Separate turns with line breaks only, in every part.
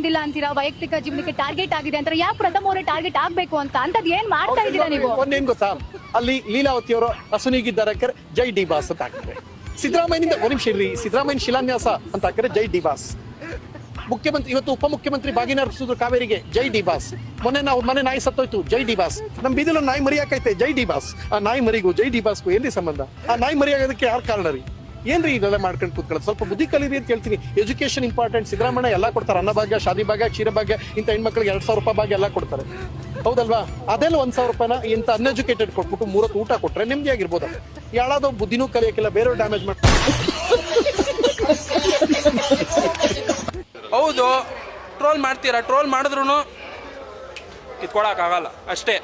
ಬಂದಿಲ್ಲ ಅಂತೀರಾ, ವೈಯಕ್ತಿಕ ಜೀವನಕ್ಕೆ ಟಾರ್ಗೆಟ್ ಆಗಿದೆ ಅಂತಾರೆ. ಯಾಕೆ ಪ್ರಥಮ ಅವರೇ ಟಾರ್ಗೆಟ್ ಆಗ್ಬೇಕು ಅಂತ ಅಂತದ್ ಏನ್ ಮಾಡ್ತಾ ಇದ್ದೀರಾ ನೀವು?
ಒಂದೇನ್ ಗೊತ್ತಾ, ಅಲ್ಲಿ ಲೀಲಾವತಿ ಅವರು ಅಸುನೀಗಿದ್ದಾರೆ ಜೈ ಡಿ ಬಾಸ್ ಅಂತ ಹಾಕಿದ್ರೆ, ಸಿದ್ದರಾಮಯ್ಯನಿಂದ ಒಂದು ನಿಮಿಷ ಇರ್ರಿ, ಸಿದ್ದರಾಮಯ್ಯ ಶಿಲಾನ್ಯಾಸ ಅಂತ ಹಾಕಿದ್ರೆ ಜೈ ಡಿ ಬಾಸ್. ಮುಖ್ಯಮಂತ್ರಿ ಇವತ್ತು ಉಪಮುಖ್ಯಮಂತ್ರಿ ಬಾಗಿನ ಅರ್ಪಿಸಿದ್ರು ಕಾವೇರಿಗೆ, ಜೈ ಡಿ ಬಾಸ್. ಮೊನ್ನೆ ನಾವು ಮನೆ ನಾಯಿ ಸತ್ತೋಯ್ತು, ಜೈ ಡಿ ಬಾಸ್. ನಮ್ ಬೀದಿలో ನಾಯಿ ಮರಿ ಹಾಕೈತೆ, ಜೈ ಡಿ ಬಾಸ್. ಆ ನಾಯಿ ಮರಿಗೂ ಜೈ ಡಿ ಬಾಸ್ಗೂ ಎಲ್ಲಿ ಸಂಬಂಧ? ಆ ನಾಯಿ ಮರಿ ಆಗೋದಕ್ಕೆ ಯಾರು ಕಾರಣ ರೀ? ಏನ್ರಿ ಇದೆಲ್ಲ ಮಾಡ್ಕೊಂಡು ಕೂತ್ಕೊಳ್ಳೋದು? ಸ್ವಲ್ಪ ಬುದ್ಧಿ ಕಲೀರಿ ಅಂತ ಹೇಳ್ತೀನಿ. Education important. ಸಿದ್ದರಾಮಯ್ಯ ಎಲ್ಲ ಕೊಡ್ತಾರೆ, ಅನ್ನಭಾಗ್ಯ, ಶಾದಿ ಭಾಗ್ಯ, ಕ್ಷೀರ ಭಾಗ್ಯ, ಇಂಥ ಹೆಣ್ಮಕ್ಳಿಗೆ 2,000 ರೂಪಾಯಿ ಭಾಗ್ಯ ಎಲ್ಲ ಕೊಡ್ತಾರೆ, ಹೌದಲ್ವಾ? ಅದೆಲ್ಲ 1,000 ರೂಪಾಯಿನ ಇಂಥ ಅನ್ಎಜುಕೇಟೆಡ್ ಕೊಟ್ಬಿಟ್ಟು 3 ಹೊತ್ತು ಊಟ ಕೊಟ್ರೆ ನೆಮ್ಮದಿ ಆಗಿರ್ಬೋದು. ಯಾಳಾದೋ ಬುದ್ಧಿನೂ ಕಲಿಯಕ್ಕಿಲ್ಲ, ಬೇರೆಯವ್ರು ಡ್ಯಾಮೇಜ್ ಮಾಡ್ತಾರೆ.
ಹೌದು, ಟ್ರೋಲ್ ಮಾಡ್ತೀರಾ, ಟ್ರೋಲ್ ಮಾಡಿದ್ರು ಕಿತ್ಕೊಳಕ್ಕಾಗಲ್ಲ ಅಷ್ಟೇ.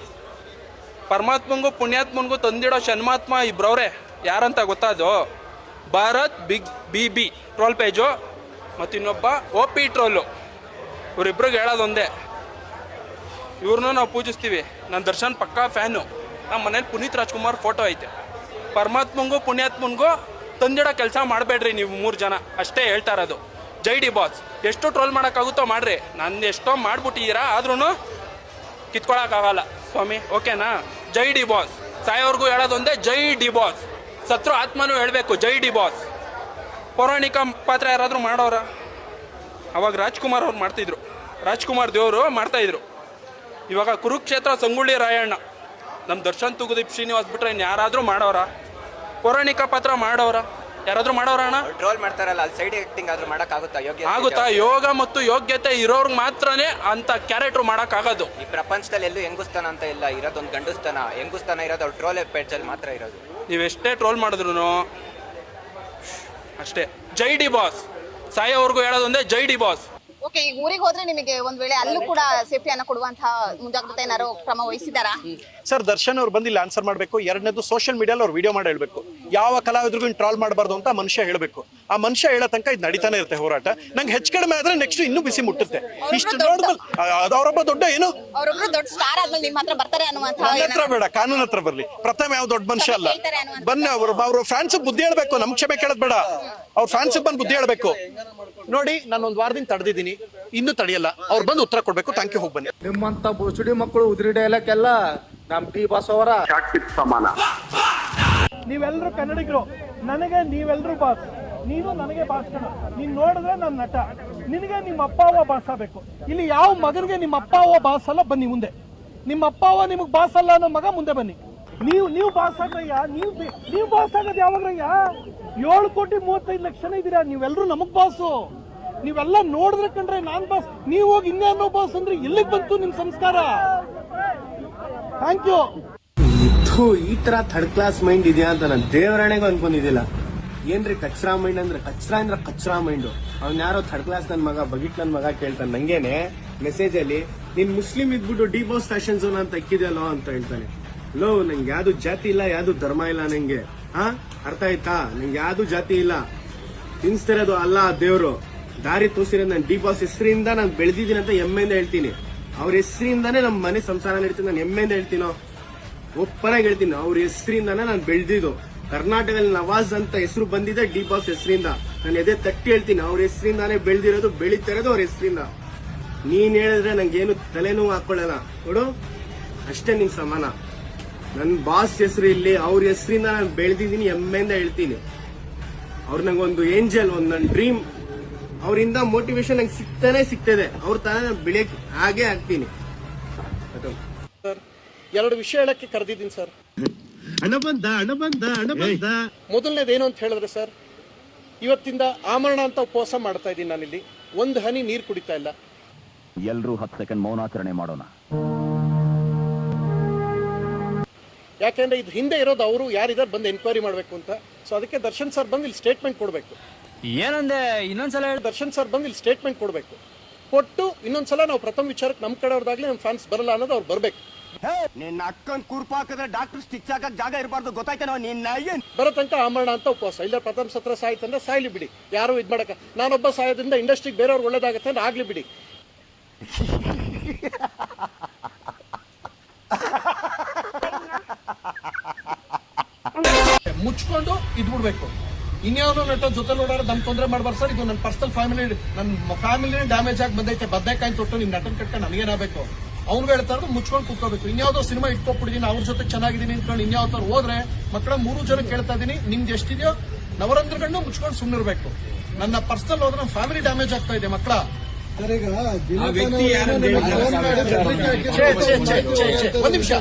ಪರಮಾತ್ಮಂಗೂ ಪುಣ್ಯಾತ್ಮನಿಗೂ ತಂದಿಡೋ ಶನ್ಮಾತ್ಮ ಇಬ್ಬರವ್ರೆ. ಯಾರಂತ ಗೊತ್ತಾದು? ಭಾರತ್ ಬಿ ಟ್ರೋಲ್ ಪೇಜು ಮತ್ತು ಇನ್ನೊಬ್ಬ OP ಟ್ರೋಲು. ಇವರಿಬ್ರಿಗೆ ಹೇಳೋದೊಂದೇ, ಇವ್ರನ್ನೂ ನಾವು ಪೂಜಿಸ್ತೀವಿ. ನಾನು ದರ್ಶನ್ ಪಕ್ಕಾ ಫ್ಯಾನು. ನಮ್ಮ ಮನೇಲಿ ಪುನೀತ್ ರಾಜ್ಕುಮಾರ್ ಫೋಟೋ ಐತೆ. ಪರಮಾತ್ಮಂಗೂ ಪುಣ್ಯಾತ್ಮನಿಗೂ ತಂದಿಡೋ ಕೆಲಸ ಮಾಡಬೇಡ್ರಿ ನೀವು 3 ಜನ, ಅಷ್ಟೇ ಹೇಳ್ತಾ ಇರೋದು. ಜೈ ಡಿ ಬಾಸ್. ಎಷ್ಟು ಟ್ರೋಲ್ ಮಾಡೋಕ್ಕಾಗುತ್ತೋ ಮಾಡ್ರಿ, ನಾನು ಎಷ್ಟೋ ಮಾಡ್ಬಿಟ್ಟಿದ್ದೀರಾ, ಆದ್ರೂ ಕಿತ್ಕೊಳಕ್ಕಾಗಲ್ಲ ಸ್ವಾಮಿ, ಓಕೆನಾ? ಜೈ ಡಿ ಬಾಸ್. ಸಾಯೋರ್ಗೂ ಹೇಳೋದೊಂದೇ, ಜೈ ಡಿ ಬಾಸ್. ಸತ್ರು ಆತ್ಮನೂ ಹೇಳಬೇಕು, ಜೈ ಡಿ ಬಾಸ್. ಪೌರಾಣಿಕ ಪಾತ್ರ ಯಾರಾದರೂ ಮಾಡೋರ? ಅವಾಗ ರಾಜ್ಕುಮಾರ್ ಅವ್ರು ಮಾಡ್ತಿದ್ರು, ರಾಜ್ಕುಮಾರ್ ದೇವರು ಮಾಡ್ತಾಯಿದ್ರು. ಇವಾಗ ಕುರುಕ್ಷೇತ್ರ ಸಂಗೊಳ್ಳಿ ರಾಯಣ್ಣ, ನಮ್ಮ ದರ್ಶನ್ ತೂಗುದೀಪ್ ಶ್ರೀನಿವಾಸ್ ಬಿಟ್ರೆ ಇನ್ನು ಯಾರಾದರೂ ಮಾಡೋರ? ಪೌರಾಣಿಕ ಪಾತ್ರ ಮಾಡೋರ ಯಾರಾದರೂ ಮಾಡೋರಣ್ಣ?
ಟ್ರೋಲ್ ಮಾಡ್ತಾರಲ್ಲ, ಅಲ್ಲಿ ಸೈಡ್ ಆಕ್ಟಿಂಗ್ ಆದ್ರೂ ಮಾಡೋಕ್ಕಾಗುತ್ತಾ?
ಆಗುತ್ತಾ? ಯೋಗ ಮತ್ತು ಯೋಗ್ಯತೆ ಇರೋರ್ಗೆ ಮಾತ್ರನೇ ಅಂತ ಕ್ಯಾರೆಕ್ಟರ್ ಮಾಡೋಕ್ಕಾಗೋದು.
ಈ ಪ್ರಪಂಚದಲ್ಲಿ ಎಲ್ಲೂ ಹೆಂಗುಸ್ತಾನ ಅಂತ ಇಲ್ಲ, ಇರೋದೊಂದು ಗಂಡುಸ್ತಾನ. ಹೆಂಗುಸ್ತಾನ ಇರೋದು ಅವ್ರು ಟ್ರೋಲ್ ಪೇಜಲ್ಲಿ ಮಾತ್ರ ಇರೋದು.
ನೀವೆಷ್ಟೇ ಟ್ರೋಲ್ ಮಾಡಿದ್ರು ಅಷ್ಟೇ. ಜೈ ಡಿ ಬಾಸ್. ಸಾಯೋವರೆಗೂ ಹೇಳೋದೊಂದೇ, ಜೈ ಡಿ ಬಾಸ್.
ಓಕೆ, ಈಗ ಊರಿಗೆ ಹೋದ್ರೆ ನಿಮಗೆ ಒಂದ್ ವೇಳೆ ಅಲ್ಲೂ ಕೂಡ ಸೇಫ್ಟಿಯನ್ನ ಕೊಡುವಂತಹ ಮುಂಜಾಗ್ರತೆ ಏನಾದ್ರು ಕ್ರಮ ವಹಿಸಿದಾರಾ?
ಸರ್, ದರ್ಶನ್ ಅವ್ರು ಬಂದಿಲ್ಲ ಆನ್ಸರ್ ಮಾಡಬೇಕು. ಎರಡನೇದು ಸೋಷಿಯಲ್ ಮೀಡಿಯಲ್ಲಿ ಅವ್ರು ವಿಡಿಯೋ ಮಾಡಿ ಹೇಳ್ಬೇಕು, ಯಾವ ಕಲಾವಿದ್ರಿಗೂ ಟ್ರಾಲ್ ಮಾಡಬಾರ್ದು ಅಂತ ಮನುಷ್ಯ ಹೇಳಬೇಕು. ಆ ಮನುಷ್ಯ ಹೇಳೋ ತನಕ ಇದು ನಡೀತಾನೆ ಇರುತ್ತೆ ಹೋರಾಟ. ನಂಗೆ ಹೆಚ್ಚು ಕಡಿಮೆ ಆದ್ರೆ ನೆಕ್ಸ್ಟ್ ಇನ್ನೂ ಬಿಸಿ ಮುಟ್ಟುತ್ತೆ. ಇಷ್ಟು ನೋಡಿದ್ಮೇಲೆ ಅವರೊಬ್ಬ ದೊಡ್ಡ ಏನು,
ಅವರೊಬ್ರು ದೊಡ್ಡ ಸ್ಟಾರ್ ಆದ್ಮೇಲೆ ನಿಮ್ಮ ಹತ್ರ ಬರ್ತಾರೆ ಅನ್ನುವಂತಹ
ನನ್ನ ಹತ್ರ ಬೇಡ, ಕಾನೂನು ಹತ್ರ ಬರ್ಲಿ. ಪ್ರಥಮ ಯಾವ ದೊಡ್ಡ ಮನುಷ್ಯ ಅಲ್ಲ, ಬನ್ನಿ ಅವ್ರ ಫ್ಯಾನ್ಸ್ ಬುದ್ಧಿ ಹೇಳ್ಬೇಕು. ನಮ್ ಕ್ಷಮೆ ಕೇಳೋದ್ ಬೇಡ, ಅವ್ರ ಫ್ಯಾನ್ಸ್ ಬಂದು ಬುದ್ಧಿ ಹೇಳ್ಬೇಕು. ನೋಡಿ, ನಾನು ಒಂದ್ ವಾರದಿಂದ ತಡೆದಿದ್ದೀನಿ, ಇನ್ನೂ ತಡೆಯಲ್ಲ. ಅವ್ರು ಬಂದು ಉತ್ತರ ಕೊಡ್ಬೇಕು. ಥ್ಯಾಂಕ್ ಯು, ಹೋಗಿ ಬನ್ನಿ.
ನಿಮ್ಮಂತ ಬುಸುಡಿ ಮಕ್ಕಳು ಉದ್ರಿ ಡೈಲಾಕ್ಕೆಲ್ಲ ನಮ್ ಡಿ ಬಾಸ್ ಅವರ
ಸಮಾನ.
ನೀವೆಲ್ಲರೂ ಕನ್ನಡಿಗರು, ನನಗೆ ನೀವೆಲ್ಲರೂ ಬಾಸ್. ನೀನು ನನಗೆ ಬಾಸ್ ಕಣ. ನೀನ್ ನೋಡಿದ್ರೆ ನನ್ನ ನಟ, ನಿನಗೆ ನಿಮ್ಮ ಅಪ್ಪ ಅವ್ವ ಬಾಸ್ ಆಗ್ಬೇಕು. ಇಲ್ಲಿ ಯಾವ ಮಗನಿಗೆ ನಿಮ್ಮ ಅಪ್ಪ ಅವ್ವ ಬಾಸ್ ಅಲ್ಲ, ಬನ್ನಿ ಮುಂದೆ. ನಿಮ್ಮ ಅಪ್ಪ ಅವ್ವ ನಿಮಗ್ ಬಾಸ್ ಅಲ್ಲ ಅನ್ನೋ ಮಗ ಮುಂದೆ ಬನ್ನಿ. ನೀವು ಬಾಸ್ ಆಗ್ರಯ್ಯ. ನೀವು ಬಾಸ್ ಆಗೋದು ಯಾವಾಗ್ರಯ್ಯ? 7,35,00,000 ಇದ್ದೀರಾ, ನೀವೆಲ್ಲರೂ ನಮಗ್ ಬಾಸು. ನೀವೆಲ್ಲ ನೋಡಿದ್ರೆ ಕಂಡ್ರೆ ನಾನ್ ಬಾಸ್, ನೀವು ಹೋಗಿ ಇನ್ನೇನೋ ಬಾಸ್ ಅಂದ್ರೆ ಎಲ್ಲಿಗೆ ಬಂತು ನಿಮ್ ಸಂಸ್ಕಾರ? Thank you.
ಈ ತರ ಥರ್ಡ್ ಕ್ಲಾಸ್ ಮೈಂಡ್ ಇದೆಯಾ ಅಂತ ನಾನು ದೇವರಾಣೆಗೂ ಅನ್ಕೊಂಡಿದ್ದಿಲ್ಲ. ಏನ್ರಿ ಕಚ್ರಾ ಮೈಂಡ್ ಅಂದ್ರೆ ಕಚ್ರಾ ಮೈಂಡ್. ಅವ್ನ್ ಯಾರೋ ಥರ್ಡ್ ಕ್ಲಾಸ್ ನನ್ ಮಗ ಬಗಿಟ್ ನನ್ ಮಗ ಕೇಳ್ತಾನೆ ನಂಗೇನೆ ಮೆಸೇಜ್ ಅಲ್ಲಿ, ನೀನ್ ಮುಸ್ಲಿಂ ಇದ್ಬಿಟ್ಟು ಡಿ ಬಾಸ್ ಫ್ಯಾಷನ್ ಝೋನ್ ಅಂತ ಇಕ್ಕಿದೆಯಲ್ಲೋ ಅಂತ ಹೇಳ್ತಾನೆ. ಲೋ, ನಂಗೆ ಯಾವ್ದು ಜಾತಿ ಇಲ್ಲ, ಯಾವ್ದು ಧರ್ಮ ಇಲ್ಲ ನಂಗೆ. ಅರ್ಥ ಆಯ್ತಾ? ನಂಗೆ ಯಾವ್ದು ಜಾತಿ ಇಲ್ಲ. ತಿನ್ಸ್ತಿರೋದು ಅಲ್ಲ ದೇವ್ರು, ದಾರಿ ತೋರಿಸಿರೋದು. ನಾನು ಡಿ ಬಾಸ್ ಹೆಸರಿಂದ ನಾನು ಬೆಳೆದಿದ್ದೀನಿ ಅಂತ ಹೆಮ್ಮೆಯಿಂದ ಹೇಳ್ತೀನಿ. ಅವ್ರ ಹೆಸರಿಂದಾನೇ ನಮ್ಮ ಮನೆ ಸಂಸಾರ ನಡೀತೀನಿ. ನಾನು ಹೆಮ್ಮೆಯಿಂದ ಹೇಳ್ತೀನೋ, ಒಪ್ಪನಾಗಿ ಹೇಳ್ತೀನಿ. ಅವ್ರ ಹೆಸರಿಂದಾನೇ ನಾನು ಬೆಳೆದಿದ್ದು. ಕರ್ನಾಟಕದಲ್ಲಿ ನವಾಜ್ ಅಂತ ಹೆಸರು ಬಂದಿದೆ ಡಿ ಬಾಸ್ ಹೆಸರಿಂದ. ನಾನು ಎದೆ ತಟ್ಟಿ ಹೇಳ್ತೀನಿ, ಅವ್ರ ಹೆಸರಿಂದಾನೇ ಬೆಳೆದಿರೋದು, ಬೆಳೀತಾ ಇರೋದು ಅವ್ರ ಹೆಸರಿಂದ. ನೀನ್ ಹೇಳಿದ್ರೆ ನಂಗೇನು ತಲೆನೋವು ಹಾಕೊಳ್ಳಲ್ಲ ನೋಡು, ಅಷ್ಟೇ ನಿನ್ ಸಮಾನ. ನನ್ ಬಾಸ್ ಹೆಸರು ಇಲ್ಲಿ, ಅವ್ರ ಹೆಸರಿಂದ ನಾನು ಬೆಳೆದಿದ್ದೀನಿ, ಹೆಮ್ಮೆಯಿಂದ ಹೇಳ್ತೀನಿ. ಅವ್ರು ನಂಗೊಂದು ಏಂಜಲ್, ಒಂದು ನನ್ನ ಡ್ರೀಮ್. ಅವರಿಂದ ಮೋಟಿವೇಶನ್ ನಂಗೆ ಸಿಗ್ತದೆ. ಅವ್ರ ತರ ನಾನು ಬೆಳೆಯಕ್ಕೆ ಹಾಗೆ ಆಗ್ತೀನಿ.
ಸರ್, 2 ವಿಷಯ ಹೇಳಕ್ಕೆ ಕರೆದಿದ್ದೀನಿ ಸರ್.
ಹಣ ಬಂದ.
ಮೊದಲನೇದೇನು ಅಂತ ಹೇಳಿದ್ರೆ ಸರ್, ಇವತ್ತಿಂದ ಆಮರಣ ಅಂತ ಉಪವಾಸ ಮಾಡ್ತಾ ಇದ್ದೀನಿ ನಾನಿಲ್ಲಿ. 1 ಹನಿ ನೀರು ಕುಡಿತಾ ಇಲ್ಲ.
ಎಲ್ಲರೂ 10 ಸೆಕೆಂಡ್ ಮೌನಾಚರಣೆ ಮಾಡೋಣ.
ಯಾಕೆಂದ್ರೆ ಇದು ಹಿಂದೆ ಇರೋದು ಅವರು ಯಾರಿದ್ದಾರೆ ಬಂದು ಎನ್ಕ್ವೈರಿ ಮಾಡಬೇಕು ಅಂತ. ಸೊ ಅದಕ್ಕೆ ದರ್ಶನ್ ಸರ್ ಬಂದು ಇಲ್ಲಿ ಸ್ಟೇಟ್ಮೆಂಟ್ ಕೊಡಬೇಕು.
ಏನಂದೆ ಇನ್ನೊಂದ್ಸಲ ಹೇಳಿ.
ದರ್ಶನ್ ಸರ್ ಬಂದು ಇಲ್ಲಿ ಸ್ಟೇಟ್ಮೆಂಟ್ ಕೊಡಬೇಕು. ಕೊಟ್ಟು ಇನ್ನೊಂದ್ಸಲ ನಾವು ಪ್ರಥಮ ವಿಚಾರಕ್ಕೆ ನಮ್ಮ ಕಡೆಯವ್ರದಾಗ್ಲಿ ನಮ್ಮ ಫ್ಯಾನ್ಸ್ ಬರಲ್ಲ ಅನ್ನೋದು ಅವ್ರು ಬರ್ಬೇಕು.
ನಿನ್ನ ಅಕ್ಕನ್ ಕೂರ್ಪ ಹಾಕಿದ್ರೆ ಡಾಕ್ಟರ್ ಸ್ಟಿಚ್ ಹಾಕಕ್ ಜಾಗ ಇರಬಾರ್ದು, ಗೊತ್ತಾಯ್ತೇನೋ? ನಿನ್ನ
ಬರೋ ತನಕ ಆಮರಣ ಅಂತ ಉಪವಾಸ. ಇಲ್ಲ ಪ್ರಥಮ ಸತ್ರ ಸಾಯ್ತಂದ್ರೆ ಸಾಯ್ಲಿ ಬಿಡಿ, ಯಾರು ಇದ್ ಮಾಡಕ. ನಾನೊಬ್ಬ ಸಾಯೋದ್ರಿಂದ ಇಂಡಸ್ಟ್ರಿಗೆ ಬೇರೆಯವ್ರಿಗೆ ಒಳ್ಳೇದಾಗತ್ತೆ ಅಂದ್ರೆ ಆಗ್ಲಿ ಬಿಡಿ. ಮುಚ್ಕೊಂಡು ಇದ್ಬಿಡ್ಬೇಕು. ಇನ್ಯಾವುದೋ ನಟ ಜೊತೆ ಓಡಾಡೋದು ನಮ್ ತೊಂದರೆ ಮಾಡ್ಬಾರ್ದು ಸರ್. ಇದು ನನ್ನ ಪರ್ಸನಲ್ ನನ್ನ ಫ್ಯಾಮಿಲಿನೇ ಡ್ಯಾಮೇಜ್ ಆಗಿ ಬಂದೈತೆ. ಬದನೆಕಾಯಿ ತೊಟ್ಟು ನಿಮ್ ನಟನ್ ಕಟ್ಕೊಂಡು ನನಗೇನಾಗಬೇಕು? ಅವ್ನು ಹೇಳ್ತಾ ಇರೋದು ಮುಚ್ಕೊಂಡು ಕೂತ್ಕೋಬೇಕು. ಇನ್ಯಾವುದೋ ಸಿನಿಮಾ ಇಟ್ಕೊಬಿಟ್ಟಿದೀನಿ, ಅವ್ರ ಜೊತೆ ಚೆನ್ನಾಗಿದ್ದೀನಿ ಅನ್ಕೊಂಡು ಇನ್ಯಾವ್ದಾರು ಹೋದ್ರೆ ಮಕ್ಕಳ 3 ಜನ ಕೇಳ್ತಾ ಇದೀನಿ, ನಿಮ್ದು ಎಷ್ಟಿದೆಯೋ ನವರಂದ್ರಗಣ್ಣು ಮುಚ್ಕೊಂಡು ಸುಮ್ಮನಿರ್ಬೇಕು. ನನ್ನ ಪರ್ಸನಲ್ ಹೋದ್ರೆ ನಮ್ಮ ಫ್ಯಾಮಿಲಿ ಡ್ಯಾಮೇಜ್ ಆಗ್ತಾ ಇದೆ ಮಕ್ಕಳ. ಒಂದ್ ನಿಮಿಷ,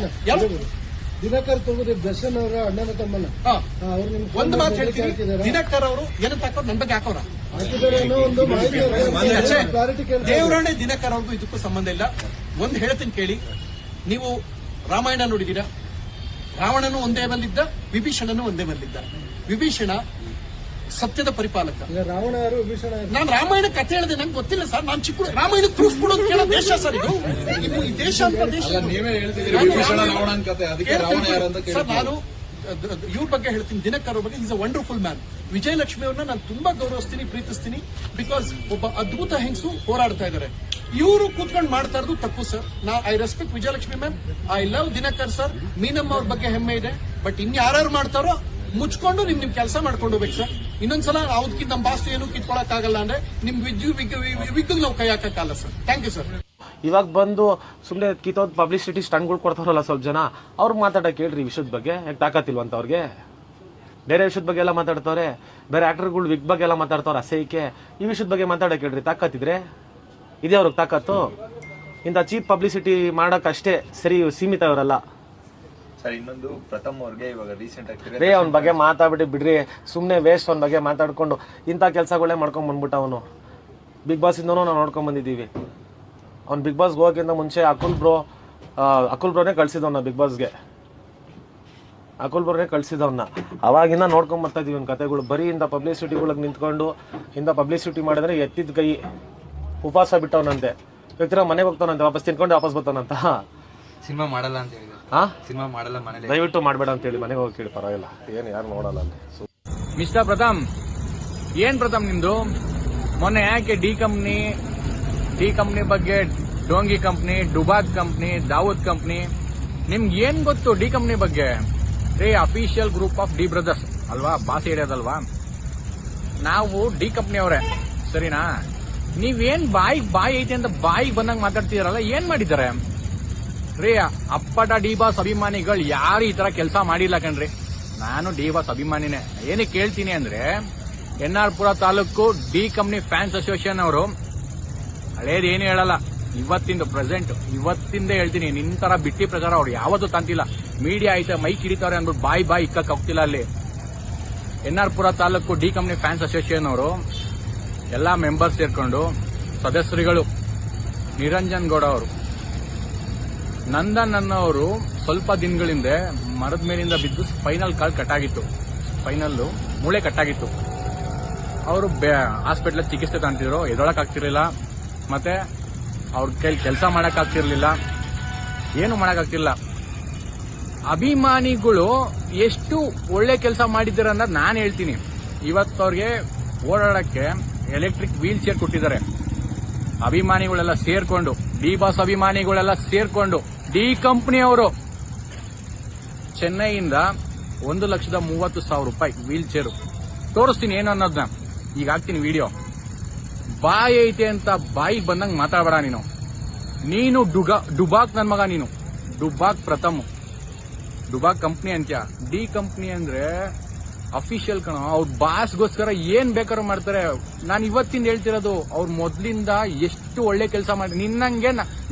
ದಿನಕರ್ ತಗೋದ್ರೆ ದರ್ಶನ್ ಅವರ ಅಣ್ಣನ ತಮ್ಮನ
ಒಂದು ಮಾತು ಹೇಳ್ತೀನಿ, ದಿನಕರ್ ಅವರು ಏನಂತ ಹಾಕೋರು ನನ್ನ ಬಗ್ಗೆ ಹಾಕೋರ ದೇವರಾಣೆ. ದಿನಕರ್ ಅವ್ರಿಗೂ ಇದಕ್ಕೂ ಸಂಬಂಧ ಇಲ್ಲ. ಒಂದ್ ಹೇಳ್ತೀನಿ ಕೇಳಿ, ನೀವು ರಾಮಾಯಣ ನೋಡಿದೀರಾ? ರಾವಣನು ಒಂದೇ ಮೇಲಿದ್ದ, ವಿಭೀಷಣನು ಒಂದೇ ಮೇಲಿದ್ದ. ವಿಭೀಷಣ ಸತ್ಯದ ಪರಿಪಾಲಕ.
ರಾವಣ ಯಾರು ವಿಭೀಷಣ?
ನಾನು ರಾಮಾಯಣ ಕಥೆ ಹೇಳಿದೆ, ನಂಗೆ ಗೊತ್ತಿಲ್ಲ ಸರ್. ನಾನು ಚಿಕ್ಕ ರಾಮಾಯಣ ಪ್ರೂಫ್ ಕೊಡೋದು ಕೇಳೋ ದೇಶ ಸರ್ ಇದು. ಈ ದೇಶ ಅಂತ ದೇಶ ಸರ್. ನಾನು ಇವ್ರ ಬಗ್ಗೆ ಹೇಳ್ತೀನಿ, ದಿನಕರ್ ಅವ್ರ ಬಗ್ಗೆ. Is a wonderful man. Vijayalakshmi ಅವ್ರನ್ನ ನಾನು ತುಂಬಾ ಗೌರವಿಸ್ತೀನಿ, ಪ್ರೀತಿಸ್ತೀನಿ. ಬಿಕಾಸ್ ಒಬ್ಬ ಅದ್ಭುತ ಹೆಂಗಸು ಹೋರಾಡ್ತಾ ಇದ್ದಾರೆ. ಇವರು ಕೂತ್ಕೊಂಡು ಮಾಡ್ತಾ ಇರೋದು ತಪ್ಪು sir. I respect Vijayalakshmi ma'am, I love Dinakar sir. Meenamma ಅವ್ರ ಬಗ್ಗೆ ಹೆಮ್ಮೆ ಇದೆ. ಬಟ್ ಇನ್ಯಾರು ಮಾಡ್ತಾರೋ ಮುಚ್ಕೊಂಡು ನಿಮ್ ಕೆಲಸ ಮಾಡ್ಕೊಂಡು ಹೋಗ್ಬೇಕು ಸರ್. ಇನ್ನೊಂದ್ಸಲ ಅವ್ದಕ್ಕಿಂತ ನಮ್ಮ ಬಾಸ್ತು ಏನು ಕಿತ್ಕೊಳಕ್ ಆಗಲ್ಲ ಅಂದ್ರೆ ನಿಮ್ ವಿಗ್ ನಾವು ಕೈ ಹಾಕಕ್ಕಾಗಲ್ಲ ಸರ್. Thank you sir.
ಇವಾಗ ಬಂದು ಸುಮ್ಮನೆ ಕಿತ್ತೋದ್ ಪಬ್ಲಿಸಿಟಿ ಸ್ಟಂಟ್ಗಳು ಕೊಡ್ತಾರಲ್ಲ ಸ್ವಲ್ಪ ಜನ, ಅವ್ರಿಗೆ ಮಾತಾಡಕ್ ಹೇಳ್ರಿ. ವಿಷಯದ ಬಗ್ಗೆ ಯಾಕೆ ತಾಕತ್ತಿಲ್ವಂತ ಅವ್ರಿಗೆ? ಬೇರೆ ವಿಷಯದ ಬಗ್ಗೆ ಎಲ್ಲ ಮಾತಾಡ್ತವ್ರೆ, ಬೇರೆ ಆಕ್ಟರ್ಗಳು ವಿಗ್ ಬಗ್ಗೆ ಎಲ್ಲ ಮಾತಾಡ್ತವ್ರೆ ಅಸಹ್ಯಕ್ಕೆ. ಈ ವಿಷಯದ ಬಗ್ಗೆ ಮಾತಾಡಕ್ ಹೇಳ್ರಿ. ತಾಕತ್ತಿದ್ರೆ ಇದೇ ಅವ್ರಿಗೆ ತಾಕತ್ತು. ಇಂಥ ಚೀಪ್ ಪಬ್ಲಿಸಿಟಿ ಮಾಡಕ್ ಅಷ್ಟೇ ಸರಿ ಸೀಮಿತ ಅವರಲ್ಲ
ಸರ್. ಇನ್ನೊಂದು ಪ್ರಥಮ್ ಅವ್ರಿಗೆ ಇವಾಗ ರೀಸೆಂಟ್ ಆಗಿ
ರೇ ಅವ್ನ ಬಗ್ಗೆ ಮಾತಾಡ್ಬಿಟ್ಟು ಬಿಡ್ರಿ, ಸುಮ್ಮನೆ ವೇಸ್ಟ್. ಅವ್ನ ಬಗ್ಗೆ ಮಾತಾಡ್ಕೊಂಡು ಇಂಥ ಕೆಲಸಗಳೇ ಮಾಡ್ಕೊಂಡ್ ಬಂದ್ಬಿಟ್ಟ ಅವನು. ಬಿಗ್ ಬಾಸ್ ಇಂದನೂ ನಾವು ನೋಡ್ಕೊಂಡ್ ಬಂದಿದ್ದೀವಿ. ಅವ್ನು ಬಿಗ್ ಬಾಸ್ಗೆ ಹೋಗೋಕ್ಕಿಂತ ಮುಂಚೆ ಅಕುಲ್ ಬ್ರೋನೇ ಕಳ್ಸಿದವನ್ನ ಬಿಗ್ ಬಾಸ್ಗೆ. ಅಕುಲ್ ಬ್ರೋನೇ ಕಳ್ಸಿದವನ್ನ. ಅವಾಗಿಂದ ನೋಡ್ಕೊಂಡ್ ಬರ್ತಾ ಇದೀವಿ ಅವ್ನ ಕತೆಗಳು. ಬರೀ ಇಂಥ ಪಬ್ಲಿಸಿಟಿಗಳಿಗೆ ನಿಂತ್ಕೊಂಡು ಇಂಥ ಪಬ್ಲಿಸಿಟಿ ಮಾಡಿದ್ರೆ ಎತ್ತಿದ ಕೈ ಉಪವಾಸ ಬಿಟ್ಟವನಂತೆ. ವ್ಯಕ್ತಿರ ಮನೆಗೆ ಹೋಗ್ತಾನಂತೆ, ವಾಪಸ್ ತಿನ್ಕೊಂಡು ವಾಪಸ್ ಬರ್ತಾನಂತ.
ಸಿನಿಮಾ ಮಾಡಲ್ಲ ಅಂತ ಹೇಳಿದ್ರು. ಸಿನಿಮಾ ಮಾಡಲ್ಲ ಮನೇಲಿ,
ದಯವಿಟ್ಟು ಮಾಡಬೇಡ ಅಂತ ಹೇಳಿ ಮನೆಗೆ ಹೋಗಿ ಕೇಳಿ. ಪರವಾಗಿಲ್ಲ, ಏನು ಯಾರು ನೋಡಲ್ಲ ಅಂತ.
ಮಿಸ್ಟರ್ ಪ್ರಥಮ್, ಏನ್ ಪ್ರಥಮ್ ನಿಮ್ದು? ಮೊನ್ನೆ ಯಾಕೆ ಡಿ ಕಂಪ್ನಿ ಬಗ್ಗೆ, ಡೋಂಗಿ ಕಂಪ್ನಿ, ಡುಬಾದ್ ಕಂಪ್ನಿ, ದಾವೂದ್ ಕಂಪ್ನಿ, ನಿಮ್ಗೆ ಏನ್ ಗೊತ್ತು ಡಿ ಕಂಪ್ನಿ ಬಗ್ಗೆ? Official group of D brothers ಅಲ್ವಾ, ಬಾಸ್ ಏರಿಯಾದಲ್ವಾ? ನಾವು ಡಿ ಕಂಪ್ನಿ ಅವರೇ, ಸರಿನಾ? ನೀವೇನ್ ಬಾಯಿ ಐತೆ ಅಂತ ಬಾಯಿಗೆ ಬಂದಂಗ್ ಮಾತಾಡ್ತಿದಾರಲ್ಲ, ಏನ್ ಮಾಡಿದ್ದಾರೆ ಅಪ್ಪಟ ಡಿ ಬಾಸ್ ಅಭಿಮಾನಿಗಳು ಯಾರು ಈ ತರ ಕೆಲಸ ಮಾಡಿಲ್ಲ ಕಣ್ರಿ. ನಾನು ಡಿ ಬಾಸ್ ಅಭಿಮಾನಿನೇ. ಏನಕ್ಕೆ ಕೇಳ್ತೀನಿ ಅಂದ್ರೆ, NR ಪುರ taluk D company fans association ಅವರು ಹಳೇದೇನು ಹೇಳಲ್ಲ, ಇವತ್ತಿಂದ ಪ್ರೆಸೆಂಟ್ ಇವತ್ತಿಂದ ಹೇಳ್ತೀನಿ. ನಿನ್ ತರ ಬಿಟ್ಟಿ ಪ್ರಚಾರ ಅವ್ರು ಯಾವತ್ತೂ ತಂತಿಲ್ಲ. ಮೀಡಿಯಾ ಐತೆ ಮೈಕ್ ಹಿಡಿತವ್ರೆ ಅಂದ್ಬಿಟ್ಟು ಬಾಯಿ ಇಕ್ಕಕ್ ಹೋಗ್ತಿಲ್ಲ. ಅಲ್ಲಿ NR ಪುರ taluk D company fans association ಅವರು ಎಲ್ಲಾ ಮೆಂಬರ್ಸ್ ಸೇರ್ಕೊಂಡು, ಸದಸ್ಯರುಗಳು ನಿರಂಜನ್ ಗೌಡ ಅವರು, ನಂದನ್ ಅನ್ನೋರು ಸ್ವಲ್ಪ ದಿನಗಳಿಂದ ಮರದ ಮೇಲಿಂದ ಬಿದ್ದು ಸ್ಪೈನಲ್ ಕಾರ್ಡ್ ಕಟ್ಟಾಗಿತ್ತು. ಮೂಳೆ ಕಟ್ಟಾಗಿತ್ತು. ಅವರು ಹಾಸ್ಪಿಟಲ್ ಚಿಕಿತ್ಸೆ ತಗೊಂತಿದ್ರು. ಎದೊಳಕ್ ಆಗ್ತಿರ್ಲಿಲ್ಲ, ಮತ್ತೆ ಅವ್ರ ಕೈಲಿ ಕೆಲಸ ಮಾಡಕ್ ಆಗ್ತಿರ್ಲಿಲ್ಲ, ಏನು ಮಾಡಕ್ ಆಗ್ತಿರ್ಲಿಲ್ಲ. ಅಭಿಮಾನಿಗಳು ಎಷ್ಟು ಒಳ್ಳೆ ಕೆಲಸ ಮಾಡಿದ್ದಾರೆ ಅನ್ನೋದು ನಾನು ಹೇಳ್ತೀನಿ. ಇವತ್ತು ಅವ್ರಿಗೆ ಓಡಾಡಕ್ಕೆ ಎಲೆಕ್ಟ್ರಿಕ್ ವೀಲ್ ಚೇರ್ ಕೊಟ್ಟಿದ್ದಾರೆ. ಅಭಿಮಾನಿಗಳೆಲ್ಲ ಸೇರ್ಕೊಂಡು, ಡಿ ಬಾಸ್ ಅಭಿಮಾನಿಗಳೆಲ್ಲ ಸೇರ್ಕೊಂಡು, ಡಿ ಕಂಪನಿ ಅವರು ಚೆನ್ನೈಯಿಂದ 1,30,000 ರೂಪಾಯಿ ವೀಲ್ ಚೇರು ತೋರಿಸ್ತೀನಿ ಏನು ಅನ್ನೋದನ್ನ. ಈಗ ಹಾಕ್ತೀನಿ ವಿಡಿಯೋ. ಬಾಯಿ ಐತೆ ಅಂತ ಬಾಯಿಗೆ ಬಂದಂಗೆ ಮಾತಾಡಬೇಡ ನೀನು ಡುಬಾಕ್ ನನ್ ಮಗ. ನೀನು ಡುಬಾಕ್ ಪ್ರಥಮ್, ಡುಬಾಕ್ ಕಂಪ್ನಿ ಅಂತ್ಯ. ಡಿ ಕಂಪ್ನಿ ಅಂದ್ರೆ ಅಫಿಷಿಯಲ್ ಕಣ. ಅವ್ರ ಬಾಸ್ಗೋಸ್ಕರ ಏನ್ ಬೇಕಾದ್ರೂ ಮಾಡ್ತಾರೆ. ನಾನು ಇವತ್ತಿಂದ ಹೇಳ್ತಿರೋದು, ಅವ್ರ ಮೊದ್ಲಿಂದ ಎಷ್ಟು ಒಳ್ಳೆ ಕೆಲಸ ಮಾಡಿ. ನಿನ್ನಂಗೆ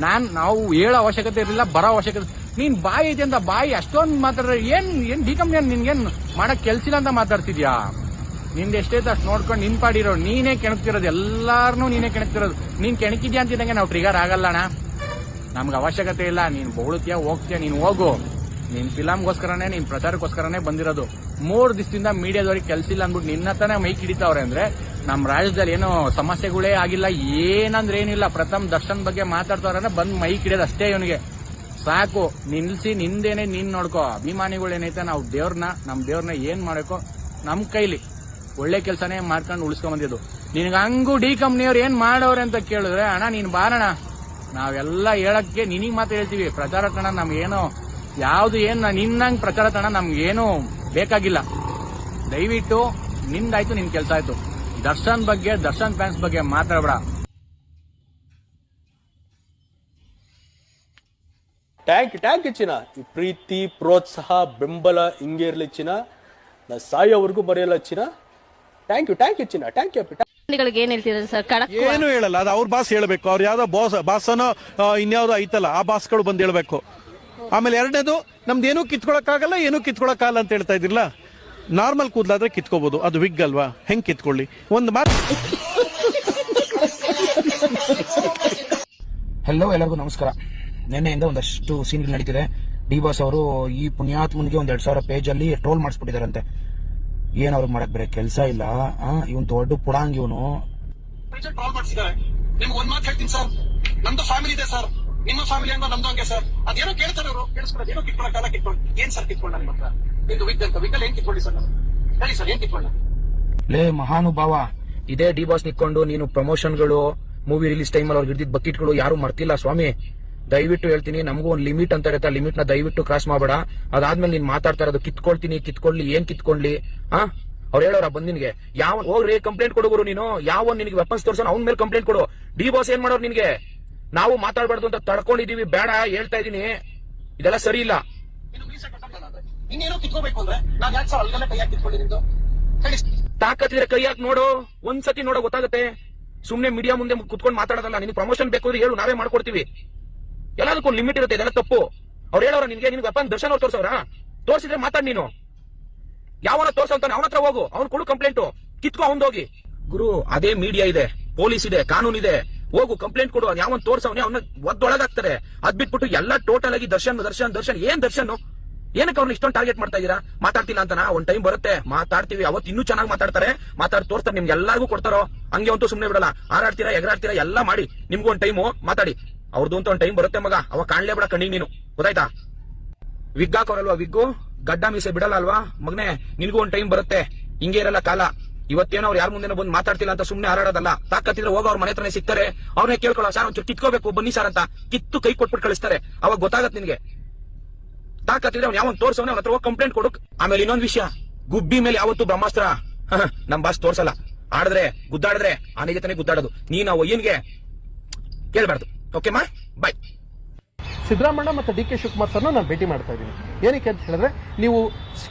ನಾವು ಹೇಳೋ ಅವಶ್ಯಕತೆ ಇರಲಿಲ್ಲ, ಬರೋ ಅವಶ್ಯಕತೆ. ನೀನ್ ಬಾಯಿ ಐತೆ ಅಂತ ಬಾಯಿ ಅಷ್ಟೊಂದು ಮಾತಾಡ್ರೆ ಏನ್ ಡಿ ಕಂಪ್ನಿ ನಿನ್ಗೇನ್ ಮಾಡಕ್ ಕೆಲ್ಸಿಲ್ಲ ಅಂತ ಮಾತಾಡ್ತಿದ್ಯಾ? ನಿಂದ ಎಷ್ಟೈತೆ ಅಷ್ಟು ನೋಡ್ಕೊಂಡು ನಿನ್ ಪಾಡಿರೋ. ನೀನೇ ಕೆಣಕ್ತಿರೋದು, ಎಲ್ಲಾರನ್ನೂ ನೀನೇ ಕೆಣಕ್ತಿರೋದು. ನೀನ್ ಕೆಣಕಿದ್ಯಾ ಅಂತಿದ್ದಂಗೆ ನಾವು ಟ್ರಿಗರ್ ಆಗಲ್ಲಣ್ಣ. ನಮ್ಗೆ ಅವಶ್ಯಕತೆ ಇಲ್ಲ. ನೀನ್ ಬೊಗಳುತ್ತೀಯ, ಹೋಗ್ತೀಯ, ನೀನ್ ಹೋಗು. ನೀನ್ ಫಿಲಮ್ಗೋಸ್ಕರನೇ, ನೀನ್ ಪ್ರಚಾರಕ್ಕೋಸ್ಕರನೇ ಬಂದಿರೋದು. 3 ದಿವಸದಿಂದ ಮೀಡಿಯಾದವ್ರಿಗೆ ಕೆಲಸ ಇಲ್ಲ ಅಂದ್ಬಿಟ್ಟು ನಿನ್ನ ತಾನೇ ಮೈಕ್ ಹಿಡಿತಾವ್ರೆ ಅಂದ್ರೆ, ನಮ್ ರಾಜ್ಯದಲ್ಲಿ ಏನೋ ಸಮಸ್ಯೆಗಳೇ ಆಗಿಲ್ಲ, ಏನಂದ್ರೆ ಏನಿಲ್ಲ. ಪ್ರಥಮ್ ದರ್ಶನ್ ಬಗ್ಗೆ ಮಾತಾಡ್ತಾವ್ರೆ, ಬಂದ್ ಮೈಕ್ ಹಿಡಿಯೋದು ಅಷ್ಟೇ ಇವನಿಗೆ ಸಾಕು. ನಿಲ್ಸಿ, ನಿಂದೇನೆ ನೀನ್ ನೋಡ್ಕೋ. ಅಭಿಮಾನಿಗಳು ಏನೈತೆ, ನಾವು ನಮ್ ದೇವ್ರನ್ನ ಏನ್ ಮಾಡಬೇಕೋ ನಮ್ ಕೈಲಿ ಒಳ್ಳೆ ಕೆಲಸನೇ ಮಾಡ್ಕೊಂಡು ಉಳಿಸ್ಕೊಂಡ್ ಬಂದಿದ್ದು. ನಿನ್ಗ ಹಂಗು ಡಿ ಕಂಪ್ನಿಯವ್ರು ಏನ್ ಮಾಡವ್ರೆ ಅಂತ ಕೇಳಿದ್ರೆ, ಅಣ್ಣ ನೀನ್ ಬಾರಣ, ನಾವೆಲ್ಲ ಹೇಳಕ್ಕೆ ನಿನಗ್ ಮಾತ್ರ ಹೇಳ್ತೀವಿ. ಪ್ರಚಾರ ಕಣ ನಮ್ಗೇನೋ ಯಾವ್ದು ನಿನ್ನಂಗ್ ಪ್ರಚಾರ ತಣ ನಮ್ಗೇನು ಬೇಕಾಗಿಲ್ಲ. ದಯವಿಟ್ಟು ನಿಂದಾಯ್ತು, ನಿನ್ ಕೆಲಸ ಆಯ್ತು. ದರ್ಶನ್ ಬಗ್ಗೆ, ದರ್ಶನ್ ಫ್ಯಾನ್ಸ್ ಬಗ್ಗೆ ಮಾತಾಡಬೇಡ.
ಟ್ಯಾಂಕ್ ಚಿನ್ನ. ಈ ಪ್ರೀತಿ, ಪ್ರೋತ್ಸಾಹ, ಬೆಂಬಲ ಹಿಂಗೆ ಇರ್ಲಿ ಚಿನ್ನ. ನಾ ಸಾಯೋವರೆಗೂ ಬರೆಯಲ್ಲ ಚಿನ್ನ. ಥ್ಯಾಂಕ್ ಯು ಚಿನ್ನ. Thank you.
ಏನ್ ಹೇಳ್ತೀರಾ ಸರ್?
ಏನು ಹೇಳಲ್ಲ, ಅದು ಅವ್ರ ಬಾಸ್ ಹೇಳ್ಬೇಕು. ಅವ್ರು ಯಾವ್ದೋ ಬಾಸನೋ ಇನ್ಯಾವುದೋ ಐತಲ್ಲ, ಆ ಬಾಸ್ಗಳು ಬಂದು ಹೇಳ್ಬೇಕು. ಆಮೇಲೆ ಎರಡನೇದು, ನಮ್ದು ಏನೂ ಕಿತ್ಕೊಳಕ್ಕಾಗಲ್ಲ ಅಂತ ಹೇಳ್ತಾ ಇದ್ದಿಲ್ಲ. ನಾರ್ಮಲ್ ಕೂದಲಾದ್ರೆ ಕಿತ್ಕೋಬಹುದು, ಅದು ವಿಗ್ ಅಲ್ವಾ, ಹೆಂಗ್ ಕಿತ್ಕೊಳ್ಳಿ? ಒಂದು ಮಾತು.
ಹಲೋ, ಎಲ್ಲರಿಗೂ ನಮಸ್ಕಾರ. ನಿನ್ನೆಯಿಂದ ಒಂದಷ್ಟು ಸೀನ್ಗಳು ನಡೀತಿದೆ. ಡಿ ಬಾಸ್ ಅವರು ಈ ಪುಣ್ಯಾತ್ಮನಿಗೆ 2,000 ಪೇಜ್ ಅಲ್ಲಿ ಟ್ರೋಲ್ ಮಾಡಿಸ್ಬಿಟ್ಟಿದಾರಂತೆ. ಏನ್ ಅವ್ರಿಗೆ ಮಾಡಕ್ ಬೇರೆ ಕೆಲಸ ಇಲ್ಲ. ಇವನ್ ದೊಡ್ಡ ಪುಡಾಂಗ್ ಇವನು.
ನಿಮ್ಗೆ ಒಂದ್ ಮಾತು ಹೇಳ್ತೀನಿ ಸರ್, ನಮ್ದು ಫ್ಯಾಮಿಲಿ ಇದೆ ಸರ್, ನಿಮ್ಮ ಫ್ಯಾಮಿಲಿ ಅಂದ್ರೆ ನಮ್ದು ಹಂಗೆ ಸರ್. ಅದೇನೋ ಕೇಳ್ತಾರೆ ಅವರು, ಕೇಳಿಸ್ಕೊಳ್ಳೋದು. ಏನೋ ಕಿತ್ಕೊಳ್ಳೋಕ್ಕಲ್ಲ, ಕಿತ್ಕೊಳ್ಳಿ. ಏನ್ ಸರ್ ಕಿತ್ಕೊಂಡ ನಿಮ್ಮ ಹತ್ರ? ಇದು ವಿಗ್ ಅಂತ, ವಿಗ್ ಅಲ್ಲಿ ಏನ್ ಕಿತ್ಕೊಳ್ಳಿ ಸರ್? ಹೇಳಿ ಸರ್, ಏನ್ ಕಿತ್ಕೊಂಡ?
ಲೇ ಮಹಾನುಭಾವ, ಇದೇ ಡಿ ಬಾಸ್ ನಿಕ್ಕೊಂಡು ನೀನು ಪ್ರಮೋಷನ್ಗಳು, ಮೂವಿ ರಿಲೀಸ್ ಟೈಮಲ್ಲಿ ಅವ್ರಿಗೆ ಹಿಡಿದಿದ್ದ ಬಕೆಟ್ಗಳು ಯಾರು ಮರ್ತಿಲ್ಲ ಸ್ವಾಮಿ. ದಯವಿಟ್ಟು ಹೇಳ್ತೀನಿ, ನಮಗೂ ಒಂದು ಲಿಮಿಟ್ ಅಂತ ಇರುತ್ತೆ. ಲಿಮಿಟ್ ನ ದಯವಿಟ್ಟು ಕ್ರಾಸ್ ಮಾಡಬೇಡ. ಅದಾದ್ಮೇಲೆ ನೀನ್ ಮಾತಾಡ್ತಾ ಇರೋದು ಕಿತ್ಕೊಳ್ಳಿ, ಏನ್ ಕಿತ್ಕೊಳ್ಳಿ? ಅವ್ರು ಹೇಳೋರ ಬಂದ್ ನಿನ್ಗೆ ಯಾವ ಹೋಗ್ರಿ ಕಂಪ್ಲೇಂಟ್ ಕೊಡುವರು. ನೀನು ಯಾವ ನಿನಗೆ ವೆಪನ್ಸ್ ತೋರ್ಸೋಣ, ಅವ್ನ ಮೇಲೆ ಕಂಪ್ಲೇಂಟ್ ಕೊಡು. ಡಿ ಬಾಸ್ ಏನ್ ಮಾಡೋರು ನಿನ್ಗೆ? ನಾವು ಮಾತಾಡ್ಬಾರ್ದು ಅಂತ ತಡ್ಕೊಂಡಿದೀವಿ, ಬೇಡ ಹೇಳ್ತಾ ಇದೀನಿ. ಇದೆಲ್ಲ ಸರಿ ಇಲ್ಲ.
ಇನ್ನೇನೋ ಕಿತ್ಕೋಬೇಕು ಅಂದ್ರೆ ನಾನ್ ಯಾಕೆ ಸರ್ ಅಲ್ಲೆಲ್ಲ ಕೈ ಹಾಕಿ ಕಿತ್ಕೊಂಡಿದ್ದು?
ತಾಕತ್ತಿದ್ರೆ ಕೈ ಹಾಕಿ ನೋಡು, ಒಂದ್ಸತಿ ನೋಡೋ ಗೊತ್ತಾಗುತ್ತೆ. ಸುಮ್ನೆ ಮೀಡಿಯಾ ಮುಂದೆ ಕುತ್ಕೊಂಡು ಮಾತಾಡೋದಲ್ಲ. ನಿನ್ಗೆ ಪ್ರಮೋಷನ್ ಬೇಕು ಅಂದ್ರೆ ಹೇಳು, ನಾವೇ ಮಾಡ್ಕೊಡ್ತೀವಿ. ಎಲ್ಲದಕ್ಕೂ ಲಿಮಿಟ್ ಇರುತ್ತೆ, ಇದೆಲ್ಲ ತಪ್ಪು. ಅವ್ರು ಹೇಳೋರ ನಿನ್ಗೆ ವೆಪನ್ ದರ್ಶನ್ ಅವ್ರು ತೋರ್ಸೋರ? ತೋರ್ಸಿದ್ರೆ ಮಾತಾಡ್ ನೀನು. ಯಾವನ ತೋರ್ಸಂತಾನೆ ಅವನ ಹತ್ರ ಹೋಗು, ಅವ್ನು ಕೊಡು ಕಂಪ್ಲೇಂಟ್, ಕಿತ್ಕೊ ಹೋಗಿ. ಗುರು, ಅದೇ ಮೀಡಿಯಾ ಇದೆ, ಪೊಲೀಸ್ ಇದೆ, ಕಾನೂನು ಇದೆ. ಹೋಗು ಕಂಪ್ಲೇಂಟ್ ಕೊಡು. ಯಾವನ್ ತೋರ್ಸವನೇ ಅವನ್ನ ಒದ್ದೊಳಗಾಗ್ತಾರೆ. ಅದ್ ಬಿಟ್ಬಿಟ್ಟು ಎಲ್ಲ ಟೋಟಲ್ ಆಗಿ ದರ್ಶನ್ ಏನ್ ದರ್ಶನ್? ಏನಕ್ಕೆ ಅವ್ರನ್ನ ಇಷ್ಟೊಂದು ಟಾರ್ಗೆಟ್ ಮಾಡ್ತಾ ಇದೀರಾ? ಮಾತಾಡ್ತಿಲ್ಲ ಅಂತನಾ? ಒಂದ್ ಟೈಮ್ ಬರುತ್ತೆ, ಮಾತಾಡ್ತೀವಿ. ಅವತ್ತು ಇನ್ನೂ ಚೆನ್ನಾಗಿ ಮಾತಾಡ್ತಾರೆ, ತೋರ್ಸ್ತಾರೆ. ನಿಮ್ಗೆ ಎಲ್ಲರಿಗೂ ಕೊಡ್ತಾರೋ? ಹಂಗೆ ಅಂತೂ ಸುಮ್ನೆ ಬಿಡಲ್ಲ. ಹಾರಾಡ್ತೀರಾ, ಎಗರಾಡ್ತೀರಾ, ಎಲ್ಲ ಮಾಡಿ. ನಿಮ್ಗೂ ಒಂದ್ ಟೈಮು ಮಾತಾಡಿ. ಅವ್ರದ್ದು ಅಂತ ಒಂದ್ ಟೈಮ್ ಬರುತ್ತೆ ಮಗ, ಅವ ಕಾಣ್ಲೇ ಬಿಡ ಕಣ್ಣಿಗೆ ನೀನು, ಗೊತ್ತಾಯ್ತಾ? ವಿಗ್ ಹಾಕೋರಲ್ವಾ, ವಿಗ್ಗು ಗಡ್ಡ ಮೀಸೆ ಬಿಡಲ್ಲ ಅಲ್ವಾ ಮಗನೆ? ನಿನ್ಗೂ ಒಂದ್ ಟೈಮ್ ಬರುತ್ತೆ, ಹಿಂಗೆ ಇರಲ್ಲ ಕಾಲ. ಇವತ್ತೇನೋ ಅವ್ರು ಯಾರ ಮುಂದೆ ಬಂದು ಮಾತಾಡ್ತಿಲ್ಲ ಅಂತ ಸುಮ್ನೆ ಹಾರಾಡೋದಲ್ಲ. ತಾಕತ್ತಿದ್ರೆ ಹೋಗ, ಅವ್ರ ಮನೆ ಹತ್ರನೇ ಸಿಗ್ತಾರೆ, ಅವ್ರನ್ನೇ ಕೇಳ್ಕೊಳ್ಳೋ. ಸರ್ ಒಂಚೂರು ಕಿತ್ಕೋಬೇಕು ಬನ್ನಿ ಸರ್ ಅಂತ ಕಿತ್ತು ಕೈ ಕೊಟ್ಬಿಟ್ಟು ಕಳಿಸ್ತಾರೆ. ಅವಾಗ ಗೊತ್ತಾಗತ್ತೆ ನಿನ್ಗೆ. ತಾಕತ್ತಿದ್ರೆ ಅವ್ನು ಯಾವನ್ ತೋರ್ಸವನೇ ಅವ್ನ ಹತ್ರ ಹೋಗಿ ಕಂಪ್ಲೇಂಟ್ ಕೊಡು. ಆಮೇಲೆ ಇನ್ನೊಂದ್ ವಿಷಯ, ಗುಬ್ಬಿ ಮೇಲೆ ಯಾವತ್ತು ಬ್ರಹ್ಮಾಸ್ತ್ರ ನಮ್ ಬಾಸ್ ತೋರ್ಸಲ್ಲ. ಆಡಿದ್ರೆ ಗುದ್ದಾಡಿದ್ರೆ ಆನೆಗೆ ತಾನೇ ಗುದ್ದಾಡೋದು. ನೀನು ಒಯ್ಯನ್ಗೆ ಕೇಳ್ಬಾರ್ದು. ಓಕೆ ಮಾ, ಬಾಯ್.
ಸಿದ್ದರಾಮಣ್ಣ ಮತ್ತು ಡಿ ಕೆ ಶಿವಕುಮಾರ್ ಸರ್ನ ನಾನು ಭೇಟಿ ಮಾಡ್ತಾ ಇದ್ದೀನಿ. ಏನಕ್ಕೆ ಅಂತ ಹೇಳಿದ್ರೆ, ನೀವು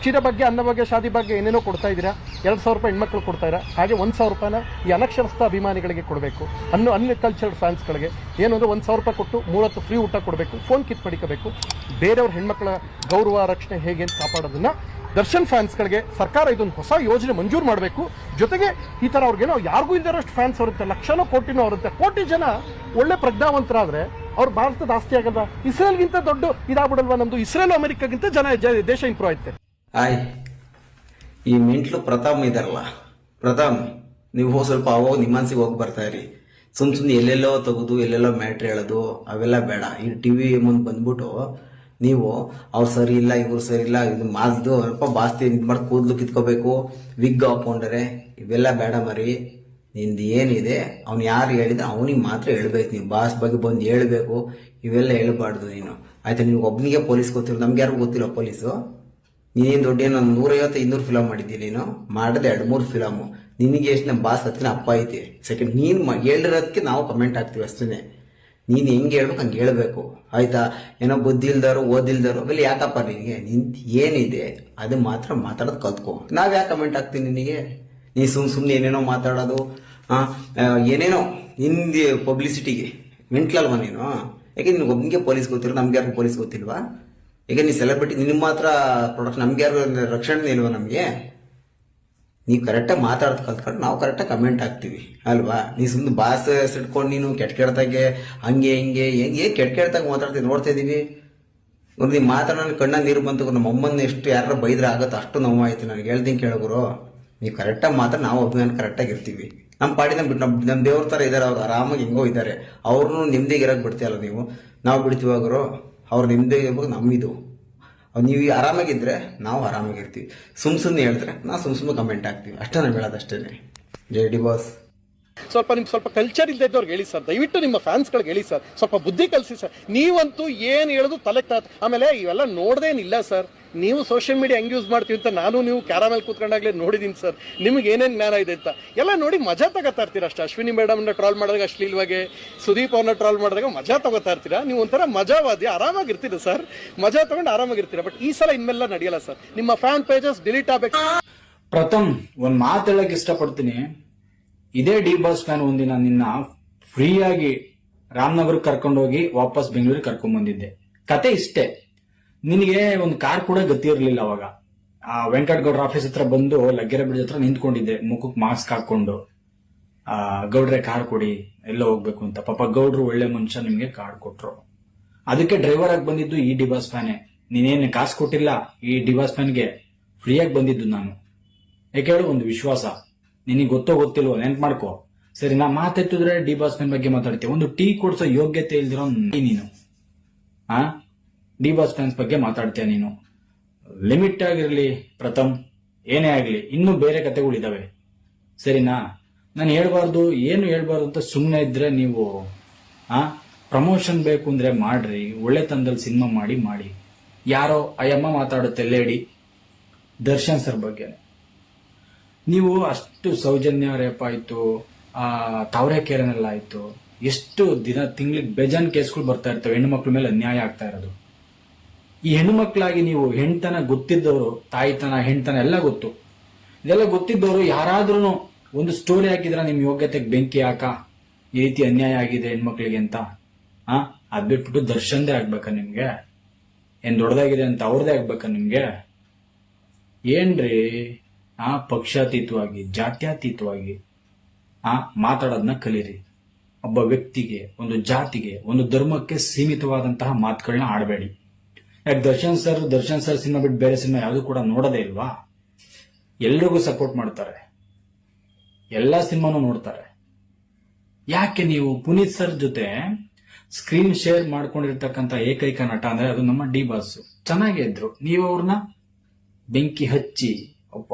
ಕ್ಷೀರ ಬಗ್ಗೆ, ಅನ್ನ ಬಗ್ಗೆ, ಶಾದಿ ಬಗ್ಗೆ ಏನೇನೋ ಕೊಡ್ತಾ ಇದ್ದೀರಾ. 2,000 ರೂಪಾಯಿ ಹೆಣ್ಮಕ್ಳು ಕೊಡ್ತಾ ಇರಾ. ಹಾಗೆ 1,000 ರೂಪಾಯಿನ ಈ ಅನಕ್ಷರಸ್ಥ ಅಭಿಮಾನಿಗಳಿಗೆ ಕೊಡಬೇಕು. ಅನ್ಕಲ್ಚರ್ಡ್ ಫ್ಯಾನ್ಸ್ಗಳಿಗೆ ಏನು ಅಂದ್ರೆ 1,000 ರೂಪಾಯಿ ಕೊಟ್ಟು 30 ಫ್ರೀ ಊಟ ಕೊಡಬೇಕು, ಫೋನ್ ಕಿತ್ ಪಡಿಕೋಬೇಕು. ಬೇರೆಯವ್ರ ಹೆಣ್ಮಕ್ಳ ಗೌರವ ರಕ್ಷಣೆ ಹೇಗೆ ಅಂತ ಕಾಪಾಡೋದನ್ನ ದರ್ಶನ್ ಫ್ಯಾನ್ಸ್ಗಳಿಗೆ ಸರ್ಕಾರ ಇದೊಂದು ಹೊಸ ಯೋಜನೆ ಮಂಜೂರು ಮಾಡಬೇಕು. ಜೊತೆಗೆ ಈ ಥರ ಅವ್ರಿಗೇನೋ ಯಾರಿಗೂ ಇದ್ದರಷ್ಟು ಫ್ಯಾನ್ಸ್ ಇರುತ್ತೆ, ಲಕ್ಷನೋ ಕೋಟಿನೋ ಇರುತ್ತೆ. ಕೋಟಿ ಜನ ಒಳ್ಳೆ ಪ್ರಜ್ಞಾವಂತರಾದ್ರೆ ಅವ್ರು ಭಾರತದ ಆಸ್ತಿ ಆಗಲ್ವಾ? ಇಸ್ರೇಲ್ಗಿಂತ ದೊಡ್ಡ ಇದಾಗ್ಬಿಡಲ್ವಾ ನಮ್ದು? ಇಸ್ರೇಲ್ ಅಮೆರಿಕಾಗಿಂತ ದೇಶ ಇಂಪ್ರೂವ್ ಆಯ್ತೆ.
ಈ ಮೆಂಟ್ಲು ಪ್ರತಾಪ್ ಇದಾರಲ್ಲ, ಪ್ರತಾಪ್ ನೀವು ಸ್ವಲ್ಪ ಅವಾಗ ನಿಮ್ಮ ಮನ್ಸಿಗೆ ಹೋಗಿ ಬರ್ತಾ ಇರಿ. ಸುಮ್ನೆ ಎಲ್ಲೆಲ್ಲೋ ತೆಗೆದು ಎಲ್ಲೆಲ್ಲೋ ಮ್ಯಾಟ್ರ್ ಹೇಳೋದು ಅವೆಲ್ಲ ಬೇಡ. ಈ ಟಿವಿ ಮುಂದೆ ಬಂದ್ಬಿಟ್ಟು ನೀವು ಅವ್ರು ಸರಿ ಇಲ್ಲ, ಇವ್ರು ಸರಿ ಇಲ್ಲ, ಇದು ಮಾಸ್ದು ಸ್ವಲ್ಪ ಬಾಸ್ತಿ ಇದು ಮಾಡಿ ಕೂದಲು ಕಿತ್ಕೋಬೇಕು, ವಿಗ್ ಹಾಕೊಂಡ್ರೆ ಇವೆಲ್ಲ ಬೇಡ ಮರಿ. ನಿಂದು ಏನಿದೆ ಅವ್ನು ಯಾರು ಹೇಳಿದ್ರೆ ಅವನಿಗೆ ಮಾತ್ರ ಹೇಳ್ಬೇಕು. ನೀವು ಬಾಸ್ ಬಗ್ಗೆ ಬಂದು ಹೇಳ್ಬೇಕು, ಇವೆಲ್ಲ ಹೇಳ್ಬಾರ್ದು ನೀನು, ಆಯ್ತಾ? ನಿನ್ಗೆ ಒಬ್ಬನಿಗೆ ಪೊಲೀಸ್ ಗೊತ್ತಿಲ್ಲ, ನಮ್ಗೆ ಯಾರಿಗೂ ಗೊತ್ತಿಲ್ಲ ಪೊಲೀಸು. ನೀನೇನು ದೊಡ್ಡ ಏನೋ 150-200 ಫಿಲಮ್ ಮಾಡಿದ್ದೀನಿ, ನೀನು ಮಾಡಿದೆ 2-3 ಫಿಲಮು. ನಿನಗೆ ಎಷ್ಟು ನಮ್ಮ ಬಾಸ್ ಹತ್ತಿನ ಅಪ್ಪ ಐತಿ. ಸೆಕೆಂಡ್ ನೀನು ಹೇಳಿರೋದಕ್ಕೆ ನಾವು ಕಮೆಂಟ್ ಹಾಕ್ತೀವಿ ಅಷ್ಟೇ. ನೀನು ಹೆಂಗೆ ಹೇಳ್ಬೇಕು ಹಂಗೆ ಹೇಳ್ಬೇಕು, ಆಯ್ತಾ? ಏನೋ ಬುದ್ಧಿ ಇಲ್ದಾರೋ ಓದಿಲ್ದಾರೋ ಅವೆಲ್ಲ ಯಾಕಪ್ಪ ನಿನಗೆ? ನಿಂತು ಏನಿದೆ ಅದು ಮಾತ್ರ ಮಾತಾಡೋದು ಕಲ್ತ್ಕೊ. ನಾವ್ ಯಾಕೆ ಕಮೆಂಟ್ ಹಾಕ್ತೀನಿ ನಿನಗೆ? ನೀ ಸುಮ್ಮನೆ ಏನೇನೋ ಮಾತಾಡೋದು, ಏನೇನೋ ಹಿಂದಿ ಪಬ್ಲಿಸಿಟಿಗೆ ಮೆಂಟ್ಲಲ್ವಾ ನೀನು? ಯಾಕೆ ನಿನ್ಗೆ ಒಬ್ಬನಿಗೆ ಪೊಲೀಸ್ ಗೊತ್ತಿರೋ, ನಮ್ಗೆ ಯಾರು ಪೊಲೀಸ್ ಗೊತ್ತಿಲ್ವಾ? ಈಗ ನೀ ಸೆಲೆಬ್ರಿಟಿ, ನಿನ್ನ ಮಾತ್ರ ಪ್ರೊಡಕ್ಷನ್, ನಮ್ಗೆ ಯಾರು ರಕ್ಷಣೆ ಇಲ್ವಾ ನಮಗೆ? ನೀವು ಕರೆಕ್ಟಾಗಿ ಮಾತಾಡೋದು ಕಲ್ತ್ಕೊಂಡು ನಾವು ಕರೆಕ್ಟಾಗಿ ಕಮೆಂಟ್ ಹಾಕ್ತೀವಿ ಅಲ್ವಾ? ನೀ ಸುಮ್ಮನೆ ಬಾಸ್ ಇಟ್ಕೊಂಡು ನೀನು ಕೆಟ್ಟಾಗೆ ಹಂಗೆ ಹಿಂಗೆ ಹೆಂಗೆ ಕೆಟ್ಟಾಗ ಮಾತಾಡ್ತೀವಿ, ನೋಡ್ತಾ ಇದೀವಿ. ಒಂದು ನೀವು ಮಾತಾಡೋಣ ಕಣ್ಣ ನೀರು ಬಂತು. ನಮ್ಮ ಅಮ್ಮನ ಎಷ್ಟು ಯಾರು ಬೈದ್ರೆ ಆಗುತ್ತೆ ಅಷ್ಟು ನೋವು ಆಯ್ತು ನನಗೆ. ಹೇಳ್ತೀನಿ ಕೇಳೋರು, ನೀವು ಕರೆಕ್ಟಾಗಿ ಮಾತ್ರ ನಾವು ಅಭಿಮಾನ ಕರೆಕ್ಟಾಗಿ ಇರ್ತೀವಿ. ನಮ್ಮ ಪಾಡಿನ ಬಿಟ್ಟು ನಮ್ಮ ದೇವ್ರ ಥರ ಇದ್ದಾರೆ, ಅವ್ರು ಆರಾಮಾಗಿ ಹೆಂಗೋ ಇದ್ದಾರೆ. ಅವ್ರನ್ನೂ ನೆಮ್ಮದಿಗೆ ಇರೋಕೆ ಬಿಡ್ತೀಯಲ್ಲ ನೀವು. ನಾವು ಬಿಡ್ತೀವಾಗರು, ಅವ್ರು ನೆಮ್ಮದಿಗೆ ಇರ್ಬೇಕು, ನಮ್ಮಿದು. ನೀವು ಆರಾಮಾಗಿದ್ರೆ ನಾವು ಆರಾಮಾಗಿರ್ತೀವಿ. ಸುಮ್ಮನೆ ಹೇಳಿದ್ರೆ ನಾವು ಸುಮ್ಮನೆ ಕಮೆಂಟ್ ಹಾಕ್ತೀವಿ ಅಷ್ಟೇ. ನಾವು ಹೇಳೋದು ಅಷ್ಟೇ. ಜೈ ಡಿ ಬಾಸ್.
ಸ್ವಲ್ಪ ನಿಮ್ಗೆ ಸ್ವಲ್ಪ ಕಲ್ಚರ್ ಇಲ್ಲದೆ ಇದ್ದವ್ರಿಗೆ ಹೇಳಿ ಸರ್, ದಯವಿಟ್ಟು ನಿಮ್ಮ ಫ್ಯಾನ್ಸ್ಗಳಿಗೆ ಹೇಳಿ ಸರ್, ಸ್ವಲ್ಪ ಬುದ್ಧಿ ಕಲಿಸಿ ಸರ್. ನೀವಂತೂ ಏನು ಹೇಳೋದು ತಲೆ ಆಮೇಲೆ ಇವೆಲ್ಲ ನೋಡ್ದೇನಿಲ್ಲ ಸರ್. ನೀವು ಸೋಷಿಯಲ್ ಮೀಡಿಯಾ ಹೆಂಗ್ ಯೂಸ್ ಮಾಡ್ತೀವಿ ಅಂತ ನಾನು ನೀವು ಕ್ಯಾರಮಲ್ ಕೂತ್ಕೊಂಡಾಗ್ಲೇ ನೋಡಿದೀನಿ ಸರ್. ನಿಮ್ಗೆ ಏನೇನು ಜ್ಞಾನ ಇದೆ ಅಂತ ಎಲ್ಲ ನೋಡಿ ಮಜಾ ತಗೋತಾ ಇರ್ತೀರ ಅಷ್ಟೇ. ಅಶ್ವಿನಿ ಮೇಡಮ್ನ ಟ್ರಾಲ್ ಮಾಡಿದಾಗ ಅಶ್ಲೀಲವಾಗಿ, ಸುದೀಪ್ ಅವ್ರನ್ನ ಟ್ರಾಲ್ ಮಾಡಿದಾಗ ಮಜಾ ತಗೋತಾ ಇರ್ತೀರಾ. ನೀವು ಒಂಥರ ಮಜಾವಾದಿ, ಆರಾಮಾಗಿರ್ತೀರ ಸರ್, ಮಜಾ ತಗೊಂಡು ಆರಾಮಾಗಿರ್ತೀರ. ಬಟ್ ಈ ಸಲ ಇನ್ಮೆಲ್ಲ ನಡೆಯಲ್ಲ ಸರ್. ನಿಮ್ಮ ಫ್ಯಾನ್ ಪೇಜಸ್ ಡಿಲೀಟ್ ಆಗ್ಬೇಕು.
ಪ್ರಥಮ್, ಒಂದ್ ಮಾತು ಹೇಳಕ್ ಇಷ್ಟಪಡ್ತೀನಿ. ಇದೇ ಡಿ ಬಾಸ್ ಫ್ಯಾನ್ ಒಂದಿನ ನಿನ್ನ ಫ್ರೀಯಾಗಿ ರಾಮನಗರಕ್ಕೆ ಕರ್ಕೊಂಡೋಗಿ ವಾಪಸ್ ಬೆಂಗಳೂರಿಗೆ ಕರ್ಕೊಂಡ್ ಬಂದಿದ್ದೆ. ಕತೆ ಇಷ್ಟೇ. ನಿನಗೆ ಒಂದು ಕಾರ್ ಕೂಡ ಗತಿ ಇರಲಿಲ್ಲ ಅವಾಗ. ಆ ವೆಂಕಟಗೌಡ್ರ ಆಫೀಸ್ ಹತ್ರ ಬಂದು ಲಗ್ಗೆರೆ ಬ್ರಿಡ್ಜ್ ಹತ್ರ ನಿಂತ್ಕೊಂಡಿದ್ದೆ, ಮುಖಕ್ಕೆ ಮಾಸ್ಕ್ ಹಾಕೊಂಡು. ಗೌಡ್ರೆ ಕಾರ್ ಕೊಡಿ, ಎಲ್ಲ ಹೋಗ್ಬೇಕು ಅಂತ. ಪಾಪ ಗೌಡ್ರು ಒಳ್ಳೆ ಮನುಷ್ಯ, ನಿಮ್ಗೆ ಕಾರ್ ಕೊಟ್ರು. ಅದಕ್ಕೆ ಡ್ರೈವರ್ ಆಗಿ ಬಂದಿದ್ದು ಈ ಡಿಬಾಸ್ ಫ್ಯಾನೆ. ನೀನೇನು ಕಾಸು ಕೊಟ್ಟಿಲ್ಲ, ಈ ಡಿಬಾಸ್ ಫ್ಯಾನ್ಗೆ ಫ್ರೀಯಾಗಿ ಬಂದಿದ್ದು ನಾನು. ಯಾಕೆ ಹೇಳು, ಒಂದು ವಿಶ್ವಾಸ. ನಿನಗೆ ಗೊತ್ತೋ ಗೊತ್ತಿಲ್ವೋ ನೆನ್ಪು ಮಾಡ್ಕೋ. ಸರಿ, ನಾ ಮಾತೆತ್ತಿದ್ರೆ ಡಿಬಾಸ್ ಫ್ಯಾನ್ ಬಗ್ಗೆ ಮಾತಾಡ್ತೀವಿ. ಒಂದು ಟೀ ಕೊಡ್ಸೋ ಯೋಗ್ಯತೆ ಇಲ್ದಿರೋ ನೀನು ಡಿಬಾಸ್ ಫ್ಯಾನ್ಸ್ ಬಗ್ಗೆ ಮಾತಾಡ್ತೀಯ ನೀನು. ಲಿಮಿಟ್ ಆಗಿರ್ಲಿ ಪ್ರಥಮ್, ಏನೇ ಆಗ್ಲಿ, ಇನ್ನೂ ಬೇರೆ ಕತೆಗಳಿದಾವೆ. ಸರಿನಾ? ನಾನು ಹೇಳ್ಬಾರ್ದು, ಏನು ಹೇಳ್ಬಾರ್ದು ಅಂತ ಸುಮ್ಮನೆ ಇದ್ರೆ ನೀವು ಪ್ರಮೋಷನ್ ಬೇಕು ಅಂದ್ರೆ ಮಾಡ್ರಿ, ಒಳ್ಳೆತನದಲ್ಲಿ ಸಿನಿಮಾ ಮಾಡಿ. ಯಾರೋ ಅಯ್ಯಮ್ಮ ಮಾತಾಡುತ್ತೆ ಲೇಡಿ ದರ್ಶನ್ ಸರ್ ಬಗ್ಗೆ. ನೀವು ಅಷ್ಟು ಸೌಜನ್ಯ ರೇಪ್ ಆಯ್ತು, ತಾವರೆಕೆರೆನೆಲ್ಲ ಆಯ್ತು, ಎಷ್ಟು ದಿನ ತಿಂಗಳಿಗೆ ಬೇಜಾನ್ ಕೇಸ್ಗಳು ಬರ್ತಾ ಇರ್ತವೆ. ಹೆಣ್ಣು ಮಕ್ಳ ಮೇಲೆ ಅನ್ಯಾಯ ಆಗ್ತಾ ಇರೋದು. ಈ ಹೆಣ್ಣು ಮಕ್ಕಳಾಗಿ ನೀವು ಹೆಣ್ತನ ಗೊತ್ತಿದ್ದವರು, ತಾಯಿತನ ಹೆಣ್ತನ ಎಲ್ಲ ಗೊತ್ತು, ಇದೆಲ್ಲ ಗೊತ್ತಿದ್ದವರು ಯಾರಾದ್ರೂ ಒಂದು ಸ್ಟೋರಿ ಹಾಕಿದ್ರ ನಿಮ್ ಯೋಗ್ಯತೆಗೆ ಬೆಂಕಿ ಹಾಕ, ಈ ರೀತಿ ಅನ್ಯಾಯ ಆಗಿದೆ ಹೆಣ್ಮಕ್ಳಿಗೆ ಅಂತ. ಅದ್ ಬಿಟ್ಬಿಟ್ಟು ದರ್ಶನ್ದೇ ಆಗ್ಬೇಕಾ ನಿಮ್ಗೆ? ಏನ್ ದೊಡ್ಡದಾಗಿದೆ ಅಂತ ಅವ್ರದೇ ಆಗ್ಬೇಕಾ ನಿಮ್ಗೆ? ಏನ್ರಿ ಪಕ್ಷಾತೀತವಾಗಿ, ಜಾತ್ಯತೀತವಾಗಿ ಮಾತಾಡೋದನ್ನ ಕಲೀರಿ. ಒಬ್ಬ ವ್ಯಕ್ತಿಗೆ, ಒಂದು ಜಾತಿಗೆ, ಒಂದು ಧರ್ಮಕ್ಕೆ ಸೀಮಿತವಾದಂತಹ ಮಾತುಗಳನ್ನ ಆಡಬೇಡಿ. ಯಾಕೆ ದರ್ಶನ್ ಸರ್ ಸಿನಿಮಾ ಬಿಟ್ಟು ಬೇರೆ ಸಿನಿಮಾ ಯಾವುದು ಕೂಡ ನೋಡೋದೇ ಇಲ್ವಾ? ಎಲ್ರಿಗೂ ಸಪೋರ್ಟ್ ಮಾಡ್ತಾರೆ, ಎಲ್ಲಾ ಸಿನಿಮಾನು ನೋಡ್ತಾರೆ. ಯಾಕೆ ನೀವು ಪುನೀತ್ ಸರ್ ಜೊತೆ ಸ್ಕ್ರೀನ್ ಶೇರ್ ಮಾಡ್ಕೊಂಡಿರ್ತಕ್ಕಂಥ ಏಕೈಕ ನಟ ಅಂದ್ರೆ ಅದು ನಮ್ಮ ಡಿ ಬಾಸ್. ಚೆನ್ನಾಗೇ ಇದ್ರು, ನೀವು ಅವ್ರನ್ನ ಬೆಂಕಿ ಹಚ್ಚಿ ಒಬ್ಬ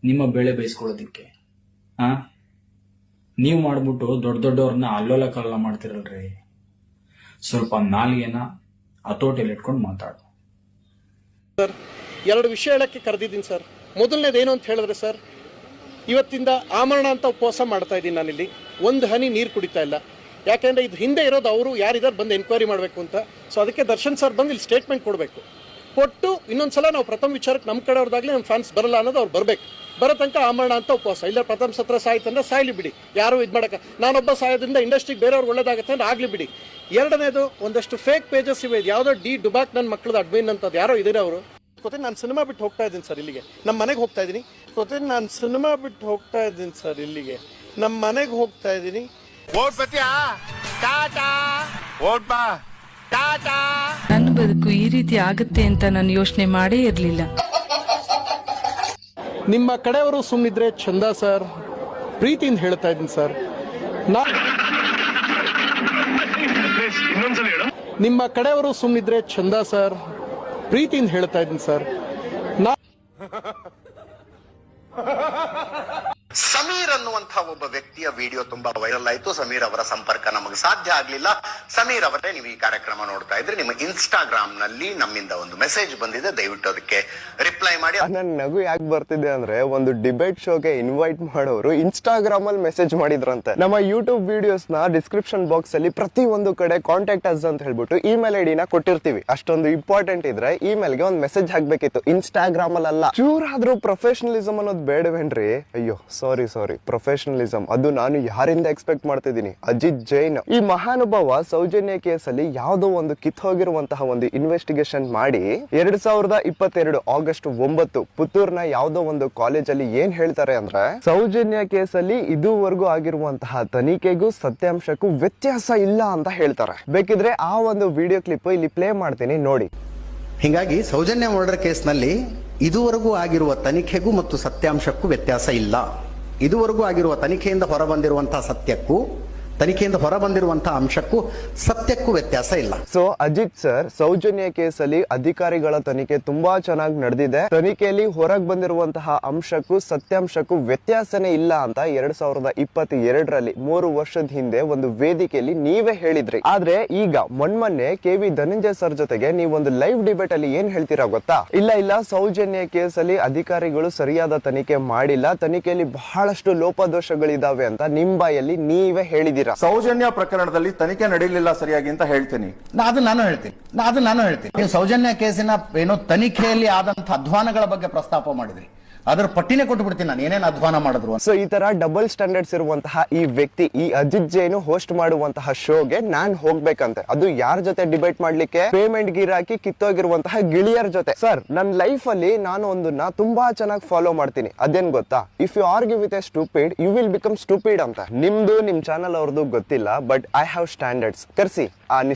ನಿಮ್ಮ ಬೆಳೆ ಬಯಸ್ಕೊಳ್ಳೋದಿಕ್ಕೆ ನೀವು ಮಾಡ್ಬಿಟ್ಟು ದೊಡ್ಡವ್ರನ್ನ ಅಲ್ಲೋಲ ಕಲ್ಲ ಮಾಡ್ತಿರಲ್ರಿ. ಸ್ವಲ್ಪ ನಾಲಿಗೆನ ಹತೋಟಿಯಲ್ಲಿ ಇಟ್ಕೊಂಡು ಮಾತಾಡು
ಸರ್. 2 ವಿಷಯ ಹೇಳಕ್ಕೆ ಕರೆದಿದ್ದೀನಿ ಸರ್. ಮೊದಲನೇದೇನು ಅಂತ ಹೇಳಿದ್ರೆ ಸರ್, ಇವತ್ತಿಂದ ಆಮರಣ ಅಂತ ಉಪವಾಸ ಮಾಡ್ತಾ ಇದ್ದೀನಿ ನಾನಿಲ್ಲಿ. ಒಂದು ಹನಿ ನೀರು ಕುಡಿತಾ ಇಲ್ಲ. ಯಾಕೆಂದ್ರೆ ಇದು ಹಿಂದೆ ಇರೋದು ಅವರು ಯಾರಿದ್ದಾರೆ ಬಂದು ಎನ್ಕ್ವೈರಿ ಮಾಡಬೇಕು ಅಂತ. ಸೊ ಅದಕ್ಕೆ ದರ್ಶನ್ ಸರ್ ಬಂದು ಇಲ್ಲಿ ಸ್ಟೇಟ್ಮೆಂಟ್ ಕೊಡಬೇಕು. ಕೊಟ್ಟು ಇನ್ನೊಂದ್ಸಲ ನಾವು ಪ್ರಥಮ ವಿಚಾರಕ್ಕೆ ನಮ್ಮ ಕಡೆಯವ್ರದಾಗ್ಲಿ ನಮ್ಮ ಫ್ಯಾನ್ಸ್ ಬರಲ್ಲ ಅನ್ನೋದು ಅವ್ರು ಬರಬೇಕು. ಬರೋ ತನಕ ಆಮರಣ ಅಂತ ಉಪವಾಸ. ಇಲ್ಲ ಪ್ರಥಮ ಸತ್ರ ಸಾಯ್ತಂದ್ರೆ ಸಾಯ್ಲಿ ಬಿಡಿ, ಯಾರು ಇದು ಮಾಡಕ್ಕೆ. ನಾನೊಬ್ಬ ಸಾಯೋದ್ರಿಂದ ಇಂಡಸ್ಟ್ರಿಗೆ ಬೇರೆಯವ್ರಿಗೆ ಒಳ್ಳೇದಾಗುತ್ತೆ ಅಂದ್ರೆ ಆಗ್ಲಿ ಬಿಡಿ. ಎರಡನೇದು, ಒಂದಷ್ಟು ಫೇಕ್ ಪೇಜಸ್ ಇವೆ. ಯಾವುದೋ ಡಿ ಡುಬಾಕ್ ನನ್ನ ಮಕ್ಕಳದ ಅಡ್ಮಿನ್ ಅಂತದ್ದು ಯಾರೋ ಇದ್ದೀರಾ ಅವರು. ನಾನು ಸಿನಿಮಾ ಬಿಟ್ಟು ಹೋಗ್ತಾ ಇದ್ದೀನಿ ಸರ್ ಇಲ್ಲಿಗೆ, ನಮ್ಮ ಮನೆಗೆ ಹೋಗ್ತಾ ಇದ್ದೀನಿ. ನಾನು ಸಿನಿಮಾ ಬಿಟ್ಟು ಹೋಗ್ತಾ ಇದ್ದೀನಿ ಸರ್ ಇಲ್ಲಿಗೆ, ನಮ್ಮ ಮನೆಗೆ ಹೋಗ್ತಾ ಇದ್ದೀನಿ.
ನನ್ನ ಬದುಕು ಈ ರೀತಿ ಆಗುತ್ತೆ ಅಂತ ನಾನು ಯೋಚನೆ ಮಾಡೇ ಇರಲಿಲ್ಲ.
ನಿಮ್ಮ ಕಡೆಯವರು ಸುಮ್ಮನಿದ್ರೆ ಚಂದ ಸರ್, ಪ್ರೀತಿಯಿಂದ ಹೇಳ್ತಾ ಇದ್ದೀನಿ ಸರ್. ನಿಮ್ಮ ಕಡೆಯವರು ಸುಮ್ಮನಿದ್ರೆ ಚಂದ ಸರ್, ಪ್ರೀತಿಯಿಂದ ಹೇಳ್ತಾ ಇದ್ದೀನಿ ಸರ್.
ಸಮೀರ್ ಅನ್ನುವಂತಹ ಒಬ್ಬ ವ್ಯಕ್ತಿಯ ವಿಡಿಯೋ ತುಂಬಾ ವೈರಲ್ ಆಯ್ತು. ಸಮೀರ್ ಅವರ ಸಂಪರ್ಕ ನಮಗೆ ಸಾಧ್ಯ ಆಗ್ಲಿಲ್ಲ. ಸಮೀರ್ ಅವರೇ, ನೀವು ಈ ಕಾರ್ಯಕ್ರಮ ನೋಡ್ತಾ ಇದ್ರೆ ನಿಮ್ಮ ಇನ್ಸ್ಟಾಗ್ರಾಮ್ ನಲ್ಲಿ ನಮ್ಮಿಂದ ಒಂದು ಮೆಸೇಜ್ ಬಂದಿದೆ, ದಯವಿಟ್ಟು ಅದಕ್ಕೆ ರಿಪ್ಲೈ ಮಾಡಿ.
ನನ್ ನಗು ಯಾಕೆ ಬರ್ತಿದೆ ಅಂದ್ರೆ, ಒಂದು ಡಿಬೇಟ್ ಶೋಗೆ ಇನ್ವೈಟ್ ಮಾಡೋರು ಇನ್ಸ್ಟಾಗ್ರಾಮ್ ಅಲ್ಲಿ ಮೆಸೇಜ್ ಮಾಡಿದ್ರಂತೆ. ನಮ್ಮ ಯೂಟ್ಯೂಬ್ ವಿಡಿಯೋಸ್ ನ ಡಿಸ್ಕ್ರಿಪ್ಷನ್ ಬಾಕ್ಸ್ ಅಲ್ಲಿ ಪ್ರತಿ ಒಂದು ಕಡೆ ಕಾಂಟ್ಯಾಕ್ಟ್ ಅಸ್ ಅಂತ ಹೇಳ್ಬಿಟ್ಟು ಇಮೇಲ್ ಐ ಡಿನ ಕೊಟ್ಟಿರ್ತೀವಿ. ಅಷ್ಟೊಂದು ಇಂಪಾರ್ಟೆಂಟ್ ಇದ್ರೆ ಇಮೇಲ್ಗೆ ಒಂದು ಮೆಸೇಜ್ ಹಾಕ್ಬೇಕಿತ್ತು, ಇನ್ಸ್ಟಾಗ್ರಾಮ್ ಅಲ್ಲ. ಚೂರಾದ್ರೂ ಪ್ರೊಫೆಷನಲಿಸಮ್ ಅನ್ನೋದು ಬೇಡವೇನ್ರಿ? ಅಯ್ಯೋ ಸಾರಿ, ಪ್ರೊಫೆಷನಲಿಸಮ್ ಅದು ನಾನು ಯಾರಿಂದ ಎಕ್ಸ್ಪೆಕ್ಟ್ ಮಾಡ್ತಿದ್ದೀನಿ? ಅಜಿತ್ ಜೈನ್. ಈ ಮಹಾನುಭಾವ ಸೌಜನ್ಯ ಕೇಸಲ್ಲಿ ಯಾವುದೋ ಒಂದು ಕಿತ್ತೋಗಿರುವಂತಹ ಒಂದು ಇನ್ವೆಸ್ಟಿಗೇಷನ್ ಮಾಡಿ 2022 ಆಗಸ್ಟ್ 9 ಪುತ್ತೂರ್ನ ಯಾವುದೋ ಒಂದು ಕಾಲೇಜಲ್ಲಿ ಏನ್ ಹೇಳ್ತಾರೆ ಅಂದ್ರೆ, ಸೌಜನ್ಯ ಕೇಸಲ್ಲಿ ಇದುವರೆಗೂ ಆಗಿರುವಂತಹ ತನಿಖೆಗೂ ಸತ್ಯಾಂಶಕ್ಕೂ ವ್ಯತ್ಯಾಸ ಇಲ್ಲ ಅಂತ ಹೇಳ್ತಾರೆ. ಬೇಕಿದ್ರೆ ಆ ಒಂದು ವಿಡಿಯೋ ಕ್ಲಿಪ್ ಇಲ್ಲಿ ಪ್ಲೇ ಮಾಡ್ತೀನಿ, ನೋಡಿ.
ಹೀಗಾಗಿ ಸೌಜನ್ಯ ಮರ್ಡರ್ ಕೇಸ್ನಲ್ಲಿ ಇದುವರೆಗೂ ಆಗಿರುವ ತನಿಖೆಗೂ ಮತ್ತು ಸತ್ಯಾಂಶಕ್ಕೂ ವ್ಯತ್ಯಾಸ ಇಲ್ಲ. ಇದುವರೆಗೂ ಆಗಿರುವ ತನಿಖೆಯಿಂದ ಹೊರಬಂದಿರುವಂತಹ ಸತ್ಯಕ್ಕೂ ತನಿಖೆಯಿಂದ ಹೊರ ಬಂದಿರುವಂತಹ ಅಂಶಕ್ಕೂ ಸತ್ಯಕ್ಕೂ ವ್ಯತ್ಯಾಸ ಇಲ್ಲ.
ಸೊ ಅಜಿತ್ ಸರ್, ಸೌಜನ್ಯ ಕೇಸಲ್ಲಿ ಅಧಿಕಾರಿಗಳ ತನಿಖೆ ತುಂಬಾ ಚೆನ್ನಾಗಿ ನಡೆದಿದೆ. ತನಿಖೆಯಲ್ಲಿ ಹೊರಗೆ ಬಂದಿರುವಂತಹ ಅಂಶಕ್ಕೂ ಸತ್ಯಾಂಶಕ್ಕೂ ವ್ಯತ್ಯಾಸನೇ ಇಲ್ಲ ಅಂತ 2022ರಲ್ಲಿ 3 ವರ್ಷದ ಹಿಂದೆ ಒಂದು ವೇದಿಕೆಯಲ್ಲಿ ನೀವೇ ಹೇಳಿದ್ರಿ. ಆದ್ರೆ ಈಗ ಮೊನ್ನೆ KV ಧನಂಜಯ ಸರ್ ಜೊತೆಗೆ ನೀವೊಂದು ಲೈವ್ ಡಿಬೇಟ್ ಅಲ್ಲಿ ಏನ್ ಹೇಳ್ತೀರಾ ಗೊತ್ತಾ? ಇಲ್ಲ ಸೌಜನ್ಯ ಕೇಸಲ್ಲಿ ಅಧಿಕಾರಿಗಳು ಸರಿಯಾದ ತನಿಖೆ ಮಾಡಿಲ್ಲ, ತನಿಖೆಯಲ್ಲಿ ಬಹಳಷ್ಟು ಲೋಪದೋಷಗಳಿದಾವೆ ಅಂತ ನಿಮ್ ಬಾಯಲ್ಲಿ ನೀವೇ ಹೇಳಿದೀರಾ.
ಸೌಜನ್ಯ ಪ್ರಕರಣದಲ್ಲಿ ತನಿಖೆ ನಡೆಯಲಿಲ್ಲ ಸರಿಯಾಗಿ ಅಂತ ಹೇಳ್ತೀನಿ.
ನಾನು ಹೇಳ್ತೀನಿ ನೀವು ಸೌಜನ್ಯ ಕೇಸಿನ ತನಿಖೆಯಲ್ಲಿ ಆದಂತಹ ಅಧ್ವಾನಗಳ ಬಗ್ಗೆ ಪ್ರಸ್ತಾಪ ಮಾಡಿದ್ರಿ, ಅದರ ಪಟ್ಟಿನೇ ಕೊಟ್ಟು ಬಿಡ್ತೀನಿ ನಾನು ಏನೇನು ಅಧ್ವಾನ ಮಾಡಿದ್ರು.
ಸೊ ಈ ತರ ಡಬಲ್ ಸ್ಟ್ಯಾಂಡರ್ಡ್ಸ್ ಇರುವಂತಹ ಈ ವ್ಯಕ್ತಿ, ಈ ಅಜಿತ್ ಜೈನ್ ಹೋಸ್ಟ್ ಮಾಡುವಂತಹ ಶೋಗೆ ನಾನ್ ಹೋಗ್ಬೇಕಂತೆ. ಅದು ಯಾರ ಜೊತೆ ಡಿಬೇಟ್ ಮಾಡ್ಲಿಕ್ಕೆ? ಪೇಮೆಂಟ್ ಗಿರಾಕಿ ಕಿತ್ತೋಗಿರುವಂತಹ ಗಿಳಿಯರ್ ಜೊತೆ. ಸರ್, ನನ್ನ ಲೈಫ್ ಅಲ್ಲಿ ನಾನು ಒಂದನ್ನ ತುಂಬಾ ಚೆನ್ನಾಗಿ ಫಾಲೋ ಮಾಡ್ತೀನಿ. ಅದೇನ್ ಗೊತ್ತಾ? If you argue with a stupid you will become stupid ಅಂತ. ನಿಮ್ದು ನಿಮ್ ಚಾನಲ್ ಅವ್ರದ್ದು ಗೊತ್ತಿಲ್ಲ, ಬಟ್ ಐ ಹ್ಯಾವ್ ಸ್ಟ್ಯಾಂಡರ್ಡ್ಸ್. ಕರ್ಸಿ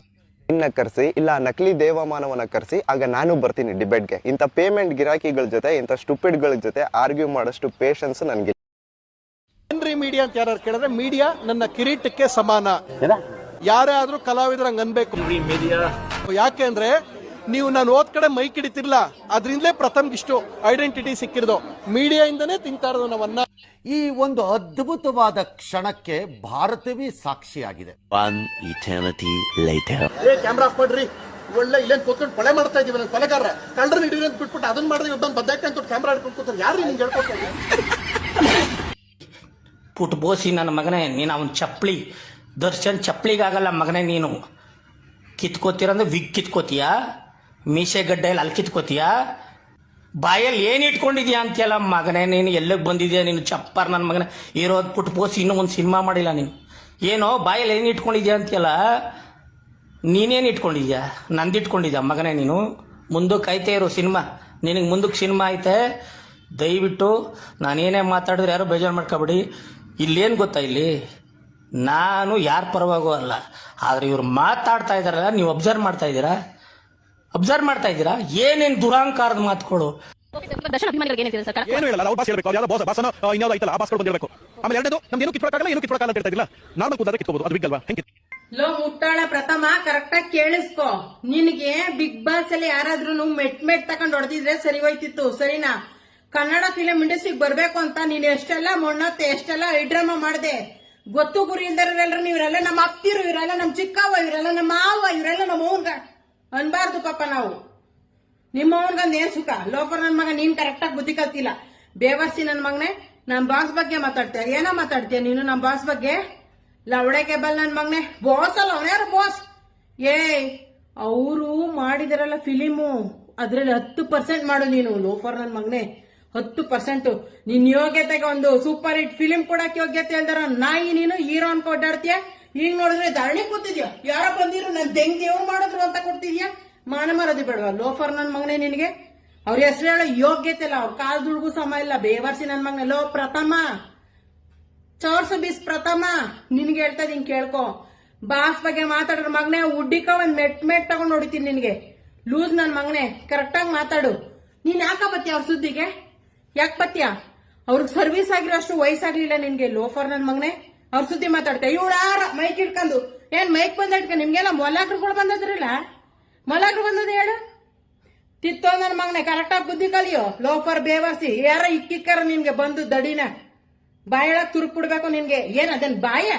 ಇನ್ನ ಕರ್ಸಿ, ಇಲ್ಲ ನಕಲಿ ದೇವಮಾನವನ ಕರ್ಸಿ, ಆಗ ನಾನು ಬರ್ತೀನಿ ಡಿಬೇಟ್ಗೆ. ಇಂಥ ಪೇಮೆಂಟ್ ಗಿರಾಕಿಗಳ ಜೊತೆ, ಇಂಥ ಸ್ಟೂಪಿಡ್ ಗಳ ಜೊತೆ ಆರ್ಗ್ಯೂ ಮಾಡೋಷ್ಟು ಪೇಷನ್ಸ್ ನನ್ಗೆ.
ಏನ್ರಿ ಮೀಡಿಯಾ ಅಂತ ಯಾರು ಕೇಳಿದ್ರೆ, ಮೀಡಿಯಾ ನನ್ನ ಕಿರೀಟಕ್ಕೆ ಸಮಾನ. ಯಾರೇ ಆದ್ರೂ ಕಲಾವಿದರಂಗ್ ಅನ್ಬೇಕು. ಯಾಕೆ ಅಂದ್ರೆ ನೀವು ನಾನು ಓದ್ ಕಡೆ ಮೈಕ್ ಹಿಡಿತಿರ್ಲ, ಅದ್ರಿಂದಲೇ ಪ್ರಥಮ್ಗೆ ಇಷ್ಟು ಐಡೆಂಟಿಟಿ ಸಿಕ್ಕಿರೋದು. ಮೀಡಿಯಾ ಇಂದನೇ ತಿಂತಾ ಇರೋದು ನಾವನ್ನ.
ಈ ಒಂದು ಅದ್ಭುತವಾದ ಕ್ಷಣಕ್ಕೆ ಭಾರತವೇ ಸಾಕ್ಷಿಯಾಗಿದೆ. ಕ್ಯಾಮ್ರಾ ಆಫ್ ಮಾಡ್ರಿ, ಒಳ್ಳೆ ಇಲ್ಲೇನ್ ಕೂತ್ಕೊಂಡು ಕೊಲೆ ಮಾಡ್ತಾ ಇದೀವಿ, ನಾನು ಕೊಲೆಗಾರ ಕಳ್ಳರ ಹಿಡಿದ್ರೆ ಅಂತ ಬಿಟ್ಬಿಟ್ಟು ಅದನ್ನ ಮಾಡಿದ್ರೆ ಒಬ್ಬನ್ ಬದ್ದಾಯ್ತು ಅಂತ ಕ್ಯಾಮ್ರಾ ಹಿಡ್ಕೊಂಡು ಕೂತಾರೆ. ಯಾರು ನಿಮ್ಗೆ ಹೇಳ್ಕೊಡ್ತಾ
ಪುಟ್ ಬೋಸಿ ನನ್ನ ಮಗನೇ, ನೀನು ಅವನ್ ಚಪ್ಪಲಿ ದರ್ಶನ್ ಚಪ್ಪಲಿಗಾಗಲ್ಲ ಮಗನೇ. ನೀನು ಕಿತ್ಕೋತೀರಂದ್ರೆ ವಿಗ್ ಕಿತ್ಕೋತೀಯಾ, ಮೀಸೆ ಗಡ್ಡೆಯಲ್ಲಿ ಅಲ್ಲಿ ಕಿತ್ಕೋತೀಯಾ, ಬಾಯಲ್ಲಿ ಏನು ಇಟ್ಕೊಂಡಿದ್ಯಾ ಅಂತೆಲ್ಲ ಮಗನೇ. ನೀನು ಎಲ್ಲಿಗೆ ಬಂದಿದ್ಯಾ ನೀನು ಚಪ್ಪರ್ ನನ್ನ ಮಗನೇ. ಇರೋದು ಪುಟ್ ಬೋಸಿ, ಇನ್ನೂ ಒಂದು ಸಿನಿಮಾ ಮಾಡಿಲ್ಲ ನೀನು. ಏನೋ ಬಾಯಲ್ಲಿ ಏನು ಇಟ್ಕೊಂಡಿದ್ಯಾ ಅಂತೆಲ್ಲ, ನೀನೇನು ಇಟ್ಕೊಂಡಿದ್ಯಾ? ನಂದು ಇಟ್ಕೊಂಡಿದ್ಯಾ ಮಗನೇ ನೀನು? ಮುಂದಕ್ಕೆ ಐತೆ ಇರೋ ಸಿನಿಮಾ, ನಿನಗೆ ಮುಂದಕ್ಕೆ ಸಿನಿಮಾ ಐತೆ. ದಯವಿಟ್ಟು ನಾನೇನೇ ಮಾತಾಡಿದ್ರೆ ಯಾರು ಬೇಜಾರು ಮಾಡ್ಕೊಬೇಡಿ. ಇಲ್ಲೇನು ಗೊತ್ತಾ, ಇಲ್ಲಿ ನಾನು ಯಾರ ಪರವಾಗೂ ಅಲ್ಲ, ಆದರೆ ಇವ್ರು ಮಾತಾಡ್ತಾ ಇದ್ದಾರಲ್ಲ, ನೀವು ಅಬ್ಸರ್ವ್ ಮಾಡ್ತಾ ಇದ್ದೀರಾ ಏನೇನು ದುರಾಂಕಾರದ ಮಾತುಗಳು.
ಏನು ಹೇಳಲ್ಲ, ಅವ್ರು ಬಾಸ್ ಹೇಳ್ಬೇಕು, ಯಾವ್ದೋ ಬಾಸ್ ಬಾಸನ ಇನ್ಯಾವುದೋ ಐತಲ್ಲ, ಆ ಬಾಸ್ಗಳು ಬಂದಿರಬೇಕು. ಆಮೇಲೆ ಎರಡನೇದು ನಮ್ದು ಏನು ಕಿತ್ಕೊಳಕ್ಕಾಗಲ್ಲ, ಏನು ಕಿತ್ಕೊಳಕ್ಕಾಗಲ್ಲ ಅಂತ ಹೇಳ್ತಾ ಇದ್ದಿಲ್ಲ. ನಾನು ಕೂತಾದ್ರೆ ಕಿತ್ಕೋಬಹುದು, ಅದು ಬಿಗ್ ಅಲ್ವಾ? ಹೆಂಗೆ
ಲೋ ಮುಟ್ಟಾಳ ಪ್ರಥಮ, ಕರೆಕ್ಟಾಗಿ ಕೇಳಿಸ್ಕೊ. ನಿನಗೆ ಬಿಗ್ ಬಾಸ್ ಅಲ್ಲಿ ಯಾರಾದ್ರೂ ಮೆಟ್ ತಕೊಂಡ್ ಹೊಡೆದಿದ್ರೆ ಸರಿ ಹೋಯ್ತಿತ್ತು, ಸರಿನಾ? ಕನ್ನಡ ಫಿಲಂ ಇಂಡಸ್ಟ್ರಿಗೆ ಬರ್ಬೇಕು ಅಂತ ನೀನ್ ಎಷ್ಟೆಲ್ಲ ಮೊಣ್ಣತ್ತೆ, ಎಷ್ಟೆಲ್ಲ ಐಡ್ರಾಮಾ ಮಾಡಿದೆ. ಗೊತ್ತು ಗುರಿ ಇಲ್ದರೆಲ್ಲರೂ ಇವರೆಲ್ಲ ನಮ್ಮ ಅಪ್ತಿರು, ಇವರೆಲ್ಲ ನಮ್ಮ ಚಿಕ್ಕವ್ವ, ಇವರೆಲ್ಲ ನಮ್ಮ ಮಾವ, ಇವರೆಲ್ಲ ನಮ್ಮ ಅವ್ನ್ಗ ಅನ್ಬಾರ್ದು ಪಾಪ. ನಾವು ನಿಮ್ಮ ಅವ್ನ್ಗಂದ್ ಏನ್ ಸುಖ? ಲೋಪರ್ ನನ್ ಮಗ, ನೀನ್ ಕರೆಕ್ಟಾಗಿ ಬುದ್ಧಿ ಕಲ್ತಿಲ್ಲ. ಬೇವರ್ಸಿ ನನ್ ಮಗನೆ, ನಮ್ ಬಾಸ್ ಬಗ್ಗೆ ಮಾತಾಡ್ತೀಯ? ಏನೋ ಮಾತಾಡ್ತೀಯ ನೀನು ನಮ್ ಬಾಸ್ ಬಗ್ಗೆ? ಲವಡೆ ಕೇಬಲ್ ನನ್ ಮಗನೆ, ಬಾಸ್ ಅಲ್ಲ ಅವನ್ಯಾರು ಬಾಸ್? ಅವರು ಮಾಡಿದಾರಲ್ಲ ಫಿಲಿಮು, ಅದ್ರಲ್ಲಿ 10% ಮಾಡು ನೀನು. ಲೋಫರ್ ನನ್ ಮಗನೆ, 10%. ನಿನ್ ಯೋಗ್ಯತೆಗೆ ಒಂದು ಸೂಪರ್ ಹಿಟ್ ಫಿಲಿಂ ಕೊಡಕ್ ಯೋಗ್ಯತೆ ಹೇಳ್ದಾರ ನಾಯಿ ನೀನು. ಹೀರೋ ಅನ್ಕೊ ಓಡಾಡ್ತೀಯ. ಈಗ ನೋಡಿದ್ರೆ ಧರಣಿ ಕೂತಿದ್ಯಾ, ಯಾರೋ ಬಂದಿರು ನನ್ ದೆಂಗ್ ದೇವ್ರು ಮಾಡಿದ್ರು ಅಂತ ಕೊಡ್ತಿದ್ಯಾ. ಮಾನ ಮರದಿ ಬೇಡವಾ ಲೋಫರ್ ನನ್ ಮಗನೆ ನಿನಗೆ? ಅವ್ರ ಹೆಸರು ಹೇಳೋ ಯೋಗ್ಯತೆ ಇಲ್ಲ, ಅವ್ರ ಕಾಲ್ದುಳ್ಗೂ ಸಮ ಇಲ್ಲ. ಬೇವರ್ಸಿ ನನ್ ಮಗನೆ. ಲೋ ಪ್ರಥಮ, 420 ಪ್ರಥಮ, ನಿನ್ಗೆ ಹೇಳ್ತಾ ಇದೀನಿ ಕೇಳ್ಕೊ. ಬಾಸ್ ಬಗ್ಗೆ ಮಾತಾಡ್ರ ಮಗನೆ, ಉಡ್ಡಿಕ ಒಂದ್ ಮೆಟ್ ತಗೊಂಡ್ ಹೊಡಿತೀನಿ ನಿನ್ಗೆ. ಲೂಸ್ ನನ್ ಮಗನೆ, ಕರೆಕ್ಟಾಗಿ ಮಾತಾಡು. ನೀನ್ ಯಾಕ ಬತ್ತೀಯ ಅವ್ರ ಸುದ್ದಿಗೆ? ಯಾಕೆ ಬತ್ತೀಯ? ಅವ್ರಿಗೆ ಸರ್ವಿಸ್ ಆಗಿರೋ ಅಷ್ಟು ವಯಸ್ಸಾಗ್ಲಿಲ್ಲ ನಿನ್ಗೆ. ಲೋಫರ್ ನನ್ ಮಗನೆ, ಅವ್ರ ಸುದ್ದಿ ಮಾತಾಡ್ತಾ ಇವಳಾರ ಮೈಕ್ ಇಟ್ಕೊಂಡು. ಏನ್ ಮೈಕ್ ಬಂದ ಇಟ್ಕೊಂಡು ನಿಮ್ಗೆಲ್ಲ ಮೊಲಾಗ್ರುಗಳು ಬಂದದ್ರಲ್ಲ? ಮೊಲಾಗ್ರು ಬಂದದ ಹೇಳು. ತಿತ್ತೋ ನನ್ ಮಗನೆ, ಕರೆಕ್ಟಾಗಿ ಬುದ್ಧಿ ಕಲಿಯೋ. ಲೋಫರ್ ಬೇವರ್ಸಿ, ಯಾರ ಇಕ್ಕಿಕ್ಕಾರ ನಿನ್ಗೆ ಬಂದು ದಡಿನ ಬಾಯೊಳಗ್ ತುರುಕ್ ಬಿಡ್ಬೇಕು ನಿನ್ಗೆ. ಏನ್ ಅದೇನ್ ಬಾಯ?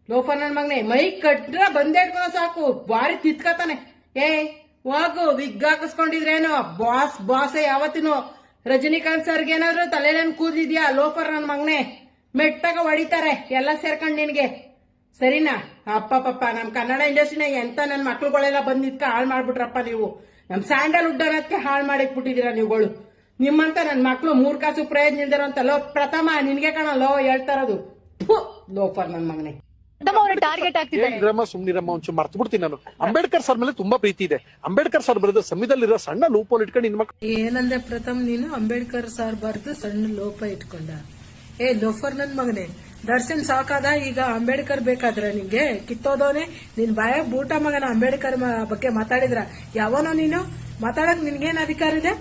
ಲೋಫರ್ ನನ್ ಮಗನೆ, ಮೈಕ್ ಕಟ್ರ ಬಂದೇ ಇಟ್ಕೋ ಸಾಕು, ಬಾರಿ ತಿತ್ಕತಾನೆ. ಹೋಗು, ವಿಗ್ ಹಾಕಿಸ್ಕೊಂಡಿದ್ರೇನು ಬಾಸೇ ಯಾವತ್ತಿನೂ. ರಜನಿಕಾಂತ್ ಸರ್ಗೆ ಏನಾದ್ರು ತಲೆನೇನ್ ಕೂದಿದ್ಯಾ? ಲೋಫರ್ ನನ್ ಮಗನೆ, ಮೆಟ್ಟಾಗ ಹೊಡಿತಾರೆ ಎಲ್ಲ ಸೇರ್ಕೊಂಡ್ ನಿನ್ಗೆ, ಸರಿನಾ? ಅಪ್ಪ ಪಪ್ಪ, ನಮ್ ಕನ್ನಡ ಇಂಡಸ್ಟ್ರಿನ ಎಂತ ನನ್ ಮಕ್ಳುಗಳೆಲ್ಲ ಬಂದಿದ್ಕ ಹಾಳು ಮಾಡ್ಬಿಟ್ರಪ್ಪ ನೀವು. ನಮ್ ಸ್ಯಾಂಡಲ್ವುಡ್ ಅನ್ನೋದಕ್ಕೆ ಹಾಳು ಮಾಡಿಕ್ಬಿಟ್ಟಿದೀರ ನೀವುಗಳು. ನಿಮ್ಮಂತ ನನ್ ಮಕ್ಳು 3 ಕಾಸು ಪ್ರಯೋಜನ ಇಲ್ದಿರೋ ಅಂತ. ಲೋ ಪ್ರಥಮ, ನಿನ್ಗೆ ಕಾಣಲ್ಲೋ ಹೇಳ್ತಾ ಇರೋದು. ಲೋಫರ್ ನನ್ ಮಗನೆ.
ಟಾರ್ಗೆಟ್ ಆಗ್ತಿದ್ದಾರೆ.
ಸುಮ್ನಿರಮ್ಮ, ಒಂಚೂರು ಮರ್ತು ಬಿಡ್ತೀನಿ ನಾನು. ಅಂಬೇಡ್ಕರ್ ಸರ್ ಮೇಲೆ ತುಂಬಾ ಪ್ರೀತಿ ಇದೆ. ಅಂಬೇಡ್ಕರ್ ಸರ್ ಬರೆದ ಸಂವಿಧಾನದಲ್ಲಿರೋ ಸಣ್ಣ ಲೋಪ ಇಟ್ಕೊಂಡು ನಿನ್ ಮಕ್ಳು
ಏನಂದ್ರೆ ಪ್ರಥಮ್, ನೀನು ಅಂಬೇಡ್ಕರ್ ಸಾರ್ ಬರ್ದು ಸಣ್ಣ ಲೋಪ ಇಟ್ಕೊಂಡ. ಲೋಫರ್ ನನ್ ಮಗನೆ, ದರ್ಶನ್ ಸಾಕಾದ, ಈಗ ಅಂಬೇಡ್ಕರ್ ಬೇಕಾದ್ರ ನಿಂಗೆ? ಕಿತ್ತೋದವನೇ ನಿನ್ ಬಾಯ ಬೂಟ ಮಗನ. ಅಂಬೇಡ್ಕರ್ ಬಗ್ಗೆ ಮಾತಾಡಿದ್ರ ಯಾವನೋ ನೀನು ಮಾತಾಡಕ್ ನಿನ್ಗೇನ್ ಅಧಿಕಾರ ಇದೆ?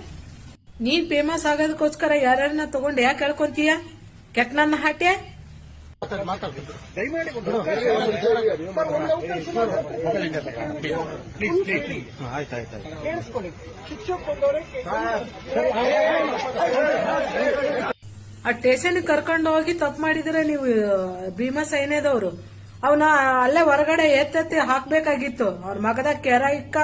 ನೀನ್ ಫೇಮಸ್ ಆಗೋದಕ್ಕೋಸ್ಕರ ಯಾರನ್ನ ತಗೊಂಡ್ ಯಾಕೆ ಹೇಳ್ಕೊಂತೀಯ? ಕೆಟ್ಟ ನನ್ನ ಹಾಟ್ಯ ಆ ಸ್ಟೇಷನ್ ಕರ್ಕೊಂಡು ಹೋಗಿ ತಪ್ಪು ಮಾಡಿದ್ರೆ ನೀವು ಭೀಮಾ ಸೈನ್ಯದವರು ಅವನ ಅಲ್ಲೇ ಹೊರಗಡೆ ಎತ್ತೆತ್ತಿ ಹಾಕ್ಬೇಕಾಗಿತ್ತು. ಅವ್ರ ಮಗದ ಕೆರ ಇಕ್ಕ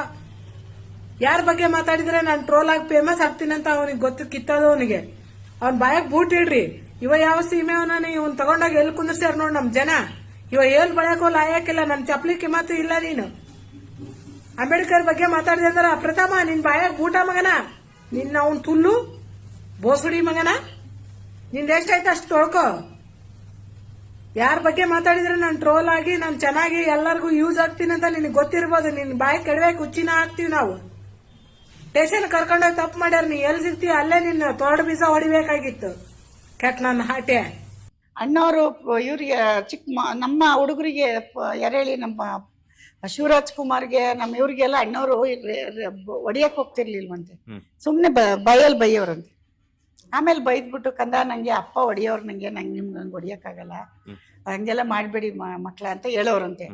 ಯಾರ ಬಗ್ಗೆ ಮಾತಾಡಿದ್ರೆ ನಾನು ಟ್ರೋಲ್ ಆಗಿ ಫೇಮಸ್ ಆಗ್ತೀನಿ ಅಂತ ಅವನಿಗೆ ಗೊತ್ತು ಕಿತ್ತದವನಿಗೆ. ಅವ್ನ ಬಾಯಕ್ ಬೂಟ್ ಇಡ್ರಿ. ಇವ ಯಾವ ಸೀಮೆ ಅವನ ಇವ್ನ ತಗೊಂಡಾಗ ಎಲ್ಲಿ ಕುಂದಿರ್ಸ್ಯಾರ ನೋಡ್ ನಮ್ ಜನ. ಇವ ಏನ್ ಬಳಕೋ ಲಾಯಕ್ಕಿಲ್ಲ, ನನ್ ಚಪ್ಲಿಕ್ಕೆ ಮಾತು ಇಲ್ಲ. ನೀನು ಅಂಬೇಡ್ಕರ್ ಬಗ್ಗೆ ಮಾತಾಡಿದೆ ಅಂದ್ರ ಪ್ರಥಮ ನಿನ್ ಬಾಯಾಗ ಬೂಟ ಮಗನ, ನಿನ್ನ ಅವ್ನ್ ತುಲ್ಲು ಬೋಸುಡಿ ಮಗನ, ನಿಂದ ಎಷ್ಟಾಯ್ತು ಅಷ್ಟು ತೊಳ್ಕೊ. ಯಾರ ಬಗ್ಗೆ ಮಾತಾಡಿದ್ರೆ ನಾನು ಟ್ರೋಲ್ ಆಗಿ ನಾನು ಚೆನ್ನಾಗಿ ಎಲ್ಲರಿಗೂ ಯೂಸ್ ಆಗ್ತೀನಿ ಅಂತ ನಿನಗೆ ಗೊತ್ತಿರ್ಬೋದು. ನಿನ್ ಬಾಯಿ ಕೆಡಬೇಕು, ಹುಚ್ಚಿನ ಹಾಕ್ತಿವಿ ನಾವು. ಸ್ಟೇಷನ್ ಕರ್ಕೊಂಡೋಗಿ ತಪ್ಪು ಮಾಡ್ಯಾರ, ನೀ ಎಲ್ಲಿ ಸಿಗ್ತೀವಿ ಅಲ್ಲೇ ನಿನ್ನ ತೋಡ ಬೀಜ ಹೊಡಿಬೇಕಾಗಿತ್ತು. ಕೆಟ್ಟ ನನ್ನ ಹಾಟೆ
ಅಣ್ಣವರು ಇವ್ರಿಗೆ ನಮ್ಮ ಹುಡುಗರಿಗೆ ಎರೇಳಿ ನಮ್ಮ ಶಿವರಾಜ್ ಕುಮಾರ್ಗೆ ನಮ್ಮ ಇವ್ರಿಗೆಲ್ಲ ಅಣ್ಣವರು ಹೊಡಿಯಕ್ ಹೋಗ್ತಿರ್ಲಿಲ್ವಂತೆ. ಸುಮ್ನೆ ಬೈಯಲ್ಲಿ ಬೈಯೋರಂತೆ. ಆಮೇಲೆ ಬೈದ್ಬಿಟ್ಟು ಕಂದ ನಂಗೆ ಅಪ್ಪ ಹೊಡಿಯೋರು, ನಂಗೆ ನಿಮ್ಗೆ ಹಂಗೆ ಹೊಡಿಯಕ್ಕಾಗಲ್ಲ, ಹಂಗೆಲ್ಲ ಮಾಡಬೇಡಿ ಮಕ್ಳ ಅಂತ ಹೇಳೋರಂತೆ.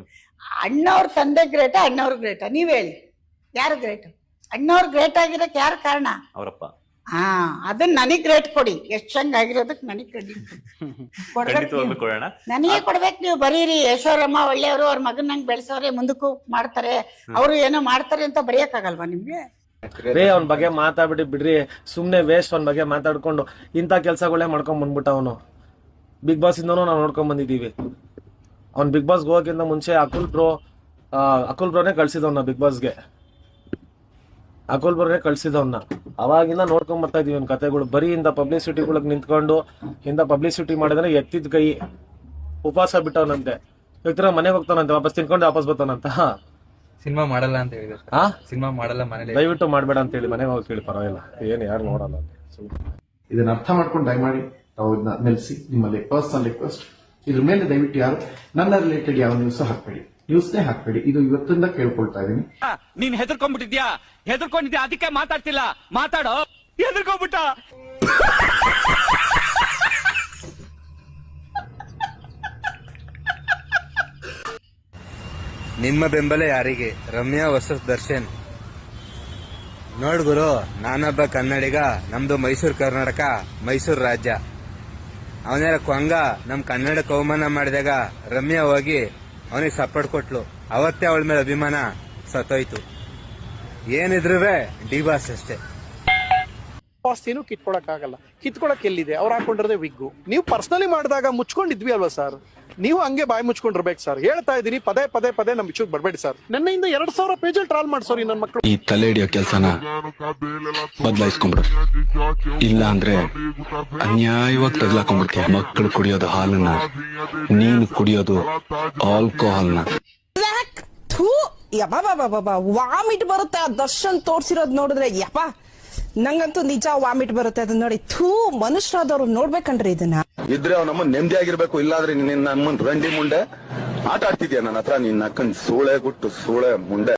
ಅಣ್ಣವ್ರ ತಂದೆ ಗ್ರೇಟ, ಅಣ್ಣವ್ರು ಗ್ರೇಟ? ನೀವ್ ಹೇಳಿ ಯಾರು ಗ್ರೇಟ್? ಅಣ್ಣವ್ರು ಗ್ರೇಟ್ ಆಗಿರಕ್ ಯಾರು ಕಾರಣ?
ಅವರಪ್ಪ.
ಅದನ್ನ ನನಗ್ ಗ್ರೇಟ್ ಕೊಡಿ. ಎಷ್ಟ್ ಚಂದ ಆಗಿರೋದಕ್ ನನಗ್ ಕ್ರೆಡಿಟ್ ನನಗೆ ಕೊಡ್ಬೇಕು. ನೀವು ಬರೀರಿ ಯಶೋರಮ್ಮ ಒಳ್ಳೆಯವರು, ಅವ್ರ ಮಗನ್ ನಂಗೆ ಬೆಳೆಸೋರೆ, ಮುಂದಕ್ಕೂ ಮಾಡ್ತಾರೆ, ಅವರು ಏನೋ ಮಾಡ್ತಾರೆ ಅಂತ ಬರೆಯಕ್ಕಾಗಲ್ವಾ ನಿಮ್ಗೆ?
ರೇ ಅವ್ನ ಬಗ್ಗೆ ಮಾತಾಡ್ಬಿಟ್ಟು ಬಿಡ್ರಿ, ಸುಮ್ನೆ ವೇಸ್ಟ್. ಅವ್ನ ಬಗ್ಗೆ ಮಾತಾಡ್ಕೊಂಡು ಇಂಥ ಕೆಲ್ಸಗಳೇ ಮಾಡ್ಕೊಂಡ್ ಬಂದ್ಬಿಟ್ಟ ಅವನು. ಬಿಗ್ ಬಾಸ್ ಇಂದನೂ ನಾವು ನೋಡ್ಕೊಂಡ್ ಬಂದಿದೀವಿ. ಅವ್ನ್ ಬಿಗ್ ಬಾಸ್ಗೆ ಹೋಗೋಕ್ಕಿಂತ ಮುಂಚೆ ಅಕುಲ್ ಬ್ರೋನೇ ಕಳ್ಸಿದವ್ನ ಬಿಗ್ ಬಾಸ್ಗೆ. ಅಕುಲ್ ಬ್ರೋನೇ ಕಳ್ಸಿದವ್ನ. ಅವಾಗಿಂದ ನೋಡ್ಕೊಂಡ್ ಬರ್ತಾ ಇದೀವಿ ಅವ್ನ ಕತೆಗಳು. ಬರೀ ಇಂಥ ಪಬ್ಲಿಸಿಟಿಗಳಿಗೆ ನಿಂತ್ಕೊಂಡು ಇಂಥ ಪಬ್ಲಿಸಿಟಿ ಮಾಡಿದ್ರೆ ಎತ್ತಿದ ಕೈ ಉಪವಾಸ ಬಿಟ್ಟವನಂತೆ. ಇತರ ಮನೆಗೆ ಹೋಗ್ತಾನಂತೆ, ವಾಪಸ್ ತಿನ್ಕೊಂಡು ವಾಪಸ್ ಬರ್ತಾನಂತ.
ಸಿನಿಮಾ ಮಾಡಲ್ಲ ಅಂತ ಹೇಳಿದ್ರು. ಸಿನಿಮಾ ಮಾಡಲ್ಲ ಮನೇಲಿ.
ದಯವಿಟ್ಟು ಮಾಡ್ಬೇಡ ಅಂತ ಹೇಳಿ ಮನೆಗೆ ಹೋಗಿ ಕೇಳಿ, ಪರವಾಗಿಲ್ಲ, ಏನ್ ಯಾರು ನೋಡಲ್ಲ.
ಇದನ್ನ ಅರ್ಥ ಮಾಡ್ಕೊಂಡು ದಯಮಾಡಿ ತಾವು ಇದನ್ನ ನಿಲ್ಲಿಸಿ. ನಿಮ್ಮಲ್ಲಿ ಪರ್ಸನಲ್ ರಿಕ್ವೆಸ್ಟ್, ಇದ್ರ ಮೇಲೆ ದಯವಿಟ್ಟು ಯಾರು ನನ್ನ ರಿಲೇಟೆಡ್ ಯಾವ ನ್ಯೂಸ್ ಹಾಕ್ಬೇಡಿ, ನ್ಯೂಸ್ನೇ ಹಾಕ್ಬೇಡಿ. ಇದು ಇವತ್ತಿಂದ ಕೇಳ್ಕೊಳ್ತಾ ಇದೀನಿ.
ನೀನ್ ಹೆದರ್ಕೊಂಡ್ಬಿಟ್ಟಿದ್ಯಾ? ಹೆದರ್ಕೊಂಡಿದ್ಯಾ? ಅದಕ್ಕೆ ಮಾತಾಡ್ತಿಲ್ಲ. ಮಾತಾಡೋ. ಹೆದರ್ಕೊಂಡ್ಬಿಟ್ಟ.
ನಿಮ್ಮ ಬೆಂಬಲ ಯಾರಿಗೆ? ರಮ್ಯಾ ವರ್ಸಸ್ ದರ್ಶನ್. ನೋಡ್ ಗುರು, ನಾನೊಬ್ಬ ಕನ್ನಡಿಗ, ನಮ್ದು ಮೈಸೂರು ಕರ್ನಾಟಕ, ಮೈಸೂರು ರಾಜ್ಯ. ಅವನೇರ ಕೊಂಗ ನಮ್ ಕನ್ನಡಕ್ಕೆ ಅವಮಾನ ಮಾಡಿದಾಗ ರಮ್ಯಾ ಹೋಗಿ ಅವನಿಗೆ ಸಪೋರ್ಟ್ ಕೊಟ್ಲು. ಅವತ್ತೇ ಅವಳ ಮೇಲೆ ಅಭಿಮಾನ ಸತ್ತೋಯ್ತು. ಏನಿದ್ರು ಡಿ ಬಾಸ್ ಅಷ್ಟೇ.
ಏನು ಕಿತ್ಕೊಳಕ್ ಆಗಲ್ಲ. ಕಿತ್ಕೊಳಕ್ ಎಲ್ಲಿದೆ? ಅವ್ರು ಹಾಕೊಂಡಿರೋದೇ ವಿಗ್ಗು. ನೀವು ಪರ್ಸನಲಿ ಮಾಡಿದಾಗ ಮುಚ್ಕೊಂಡಿದ್ವಿ ಅಲ್ವಾ ಸರ್? ನೀವು ಹಂಗೆ ಬಾಯಿ ಮುಚ್ಕೊಂಡಿರ್ಬೇಕು ಸರ್. ಹೇಳ್ತಾ ಇದೀನಿ, ಪದೇ ಪದೇ ಪದೇ ನಮ್ ವಿಷಯಕ್ಕೆ ಬರ್ಬೇಡಿ ಸರ್. ನಿನ್ನೆಯಿಂದ 2000 ಪೇಜಲ್ಲಿ ಟ್ರಾಲ್ ಮಾಡ್ಸೋರಿ ನನ್ನ ಮಕ್ಕಳು.
ಈ ತಲೆ ಹಿಡಿಯೋ ಕೆಲ್ಸನ ಬದಲಾಯಿಸ್ಕೊಂಡ್ಬಿಡು, ಇಲ್ಲ ಅಂದ್ರೆ ಅನ್ಯಾಯವಾಗಿ ತಗ್ಲಾಕೊಂಡ್ಬಿಡ್ತೀಯ. ಮಕ್ಕಳು ಕುಡಿಯೋದು ಹಾಲನ್ನ, ನೀನು ಕುಡಿಯೋದು ಆಲ್ಕೋಹಾಲ್ನ.
ವಾಮಿಟ್ ಬರುತ್ತೆ ಆ ದರ್ಶನ್ ತೋರ್ಸಿರೋದ್ ನೋಡಿದ್ರೆ. ಯಪ್ಪ, ನಂಗಂತೂ ನಿಜ ವಾಮಿಟ್ ಬರುತ್ತೆ ಅದನ್ನ ನೋಡಿ. ಥೂ, ಮನುಷ್ಯರಾದವ್ರು ನೋಡ್ಬೇಕಂಡ್ರಿ ಇದನ್ನ.
ಇದ್ರೆ ಅವ್ ನಮ್ಮನ್ ನೆಮ್ಮದಿ ಆಗಿರ್ಬೇಕು, ಇಲ್ಲಾದ್ರೆ ನಮ್ಮನ್ ರಂಡಿ ಮುಂಡೆ ಆಟ ಆಡ್ತಿದ್ಯಾ ನನ್ನ ಹತ್ರ. ನಿನ್ನ ಅಕ್ಕನ್ ಸೂಳೆ ಗುಟ್ಟು ಸೂಳೆ ಮುಂಡೆ.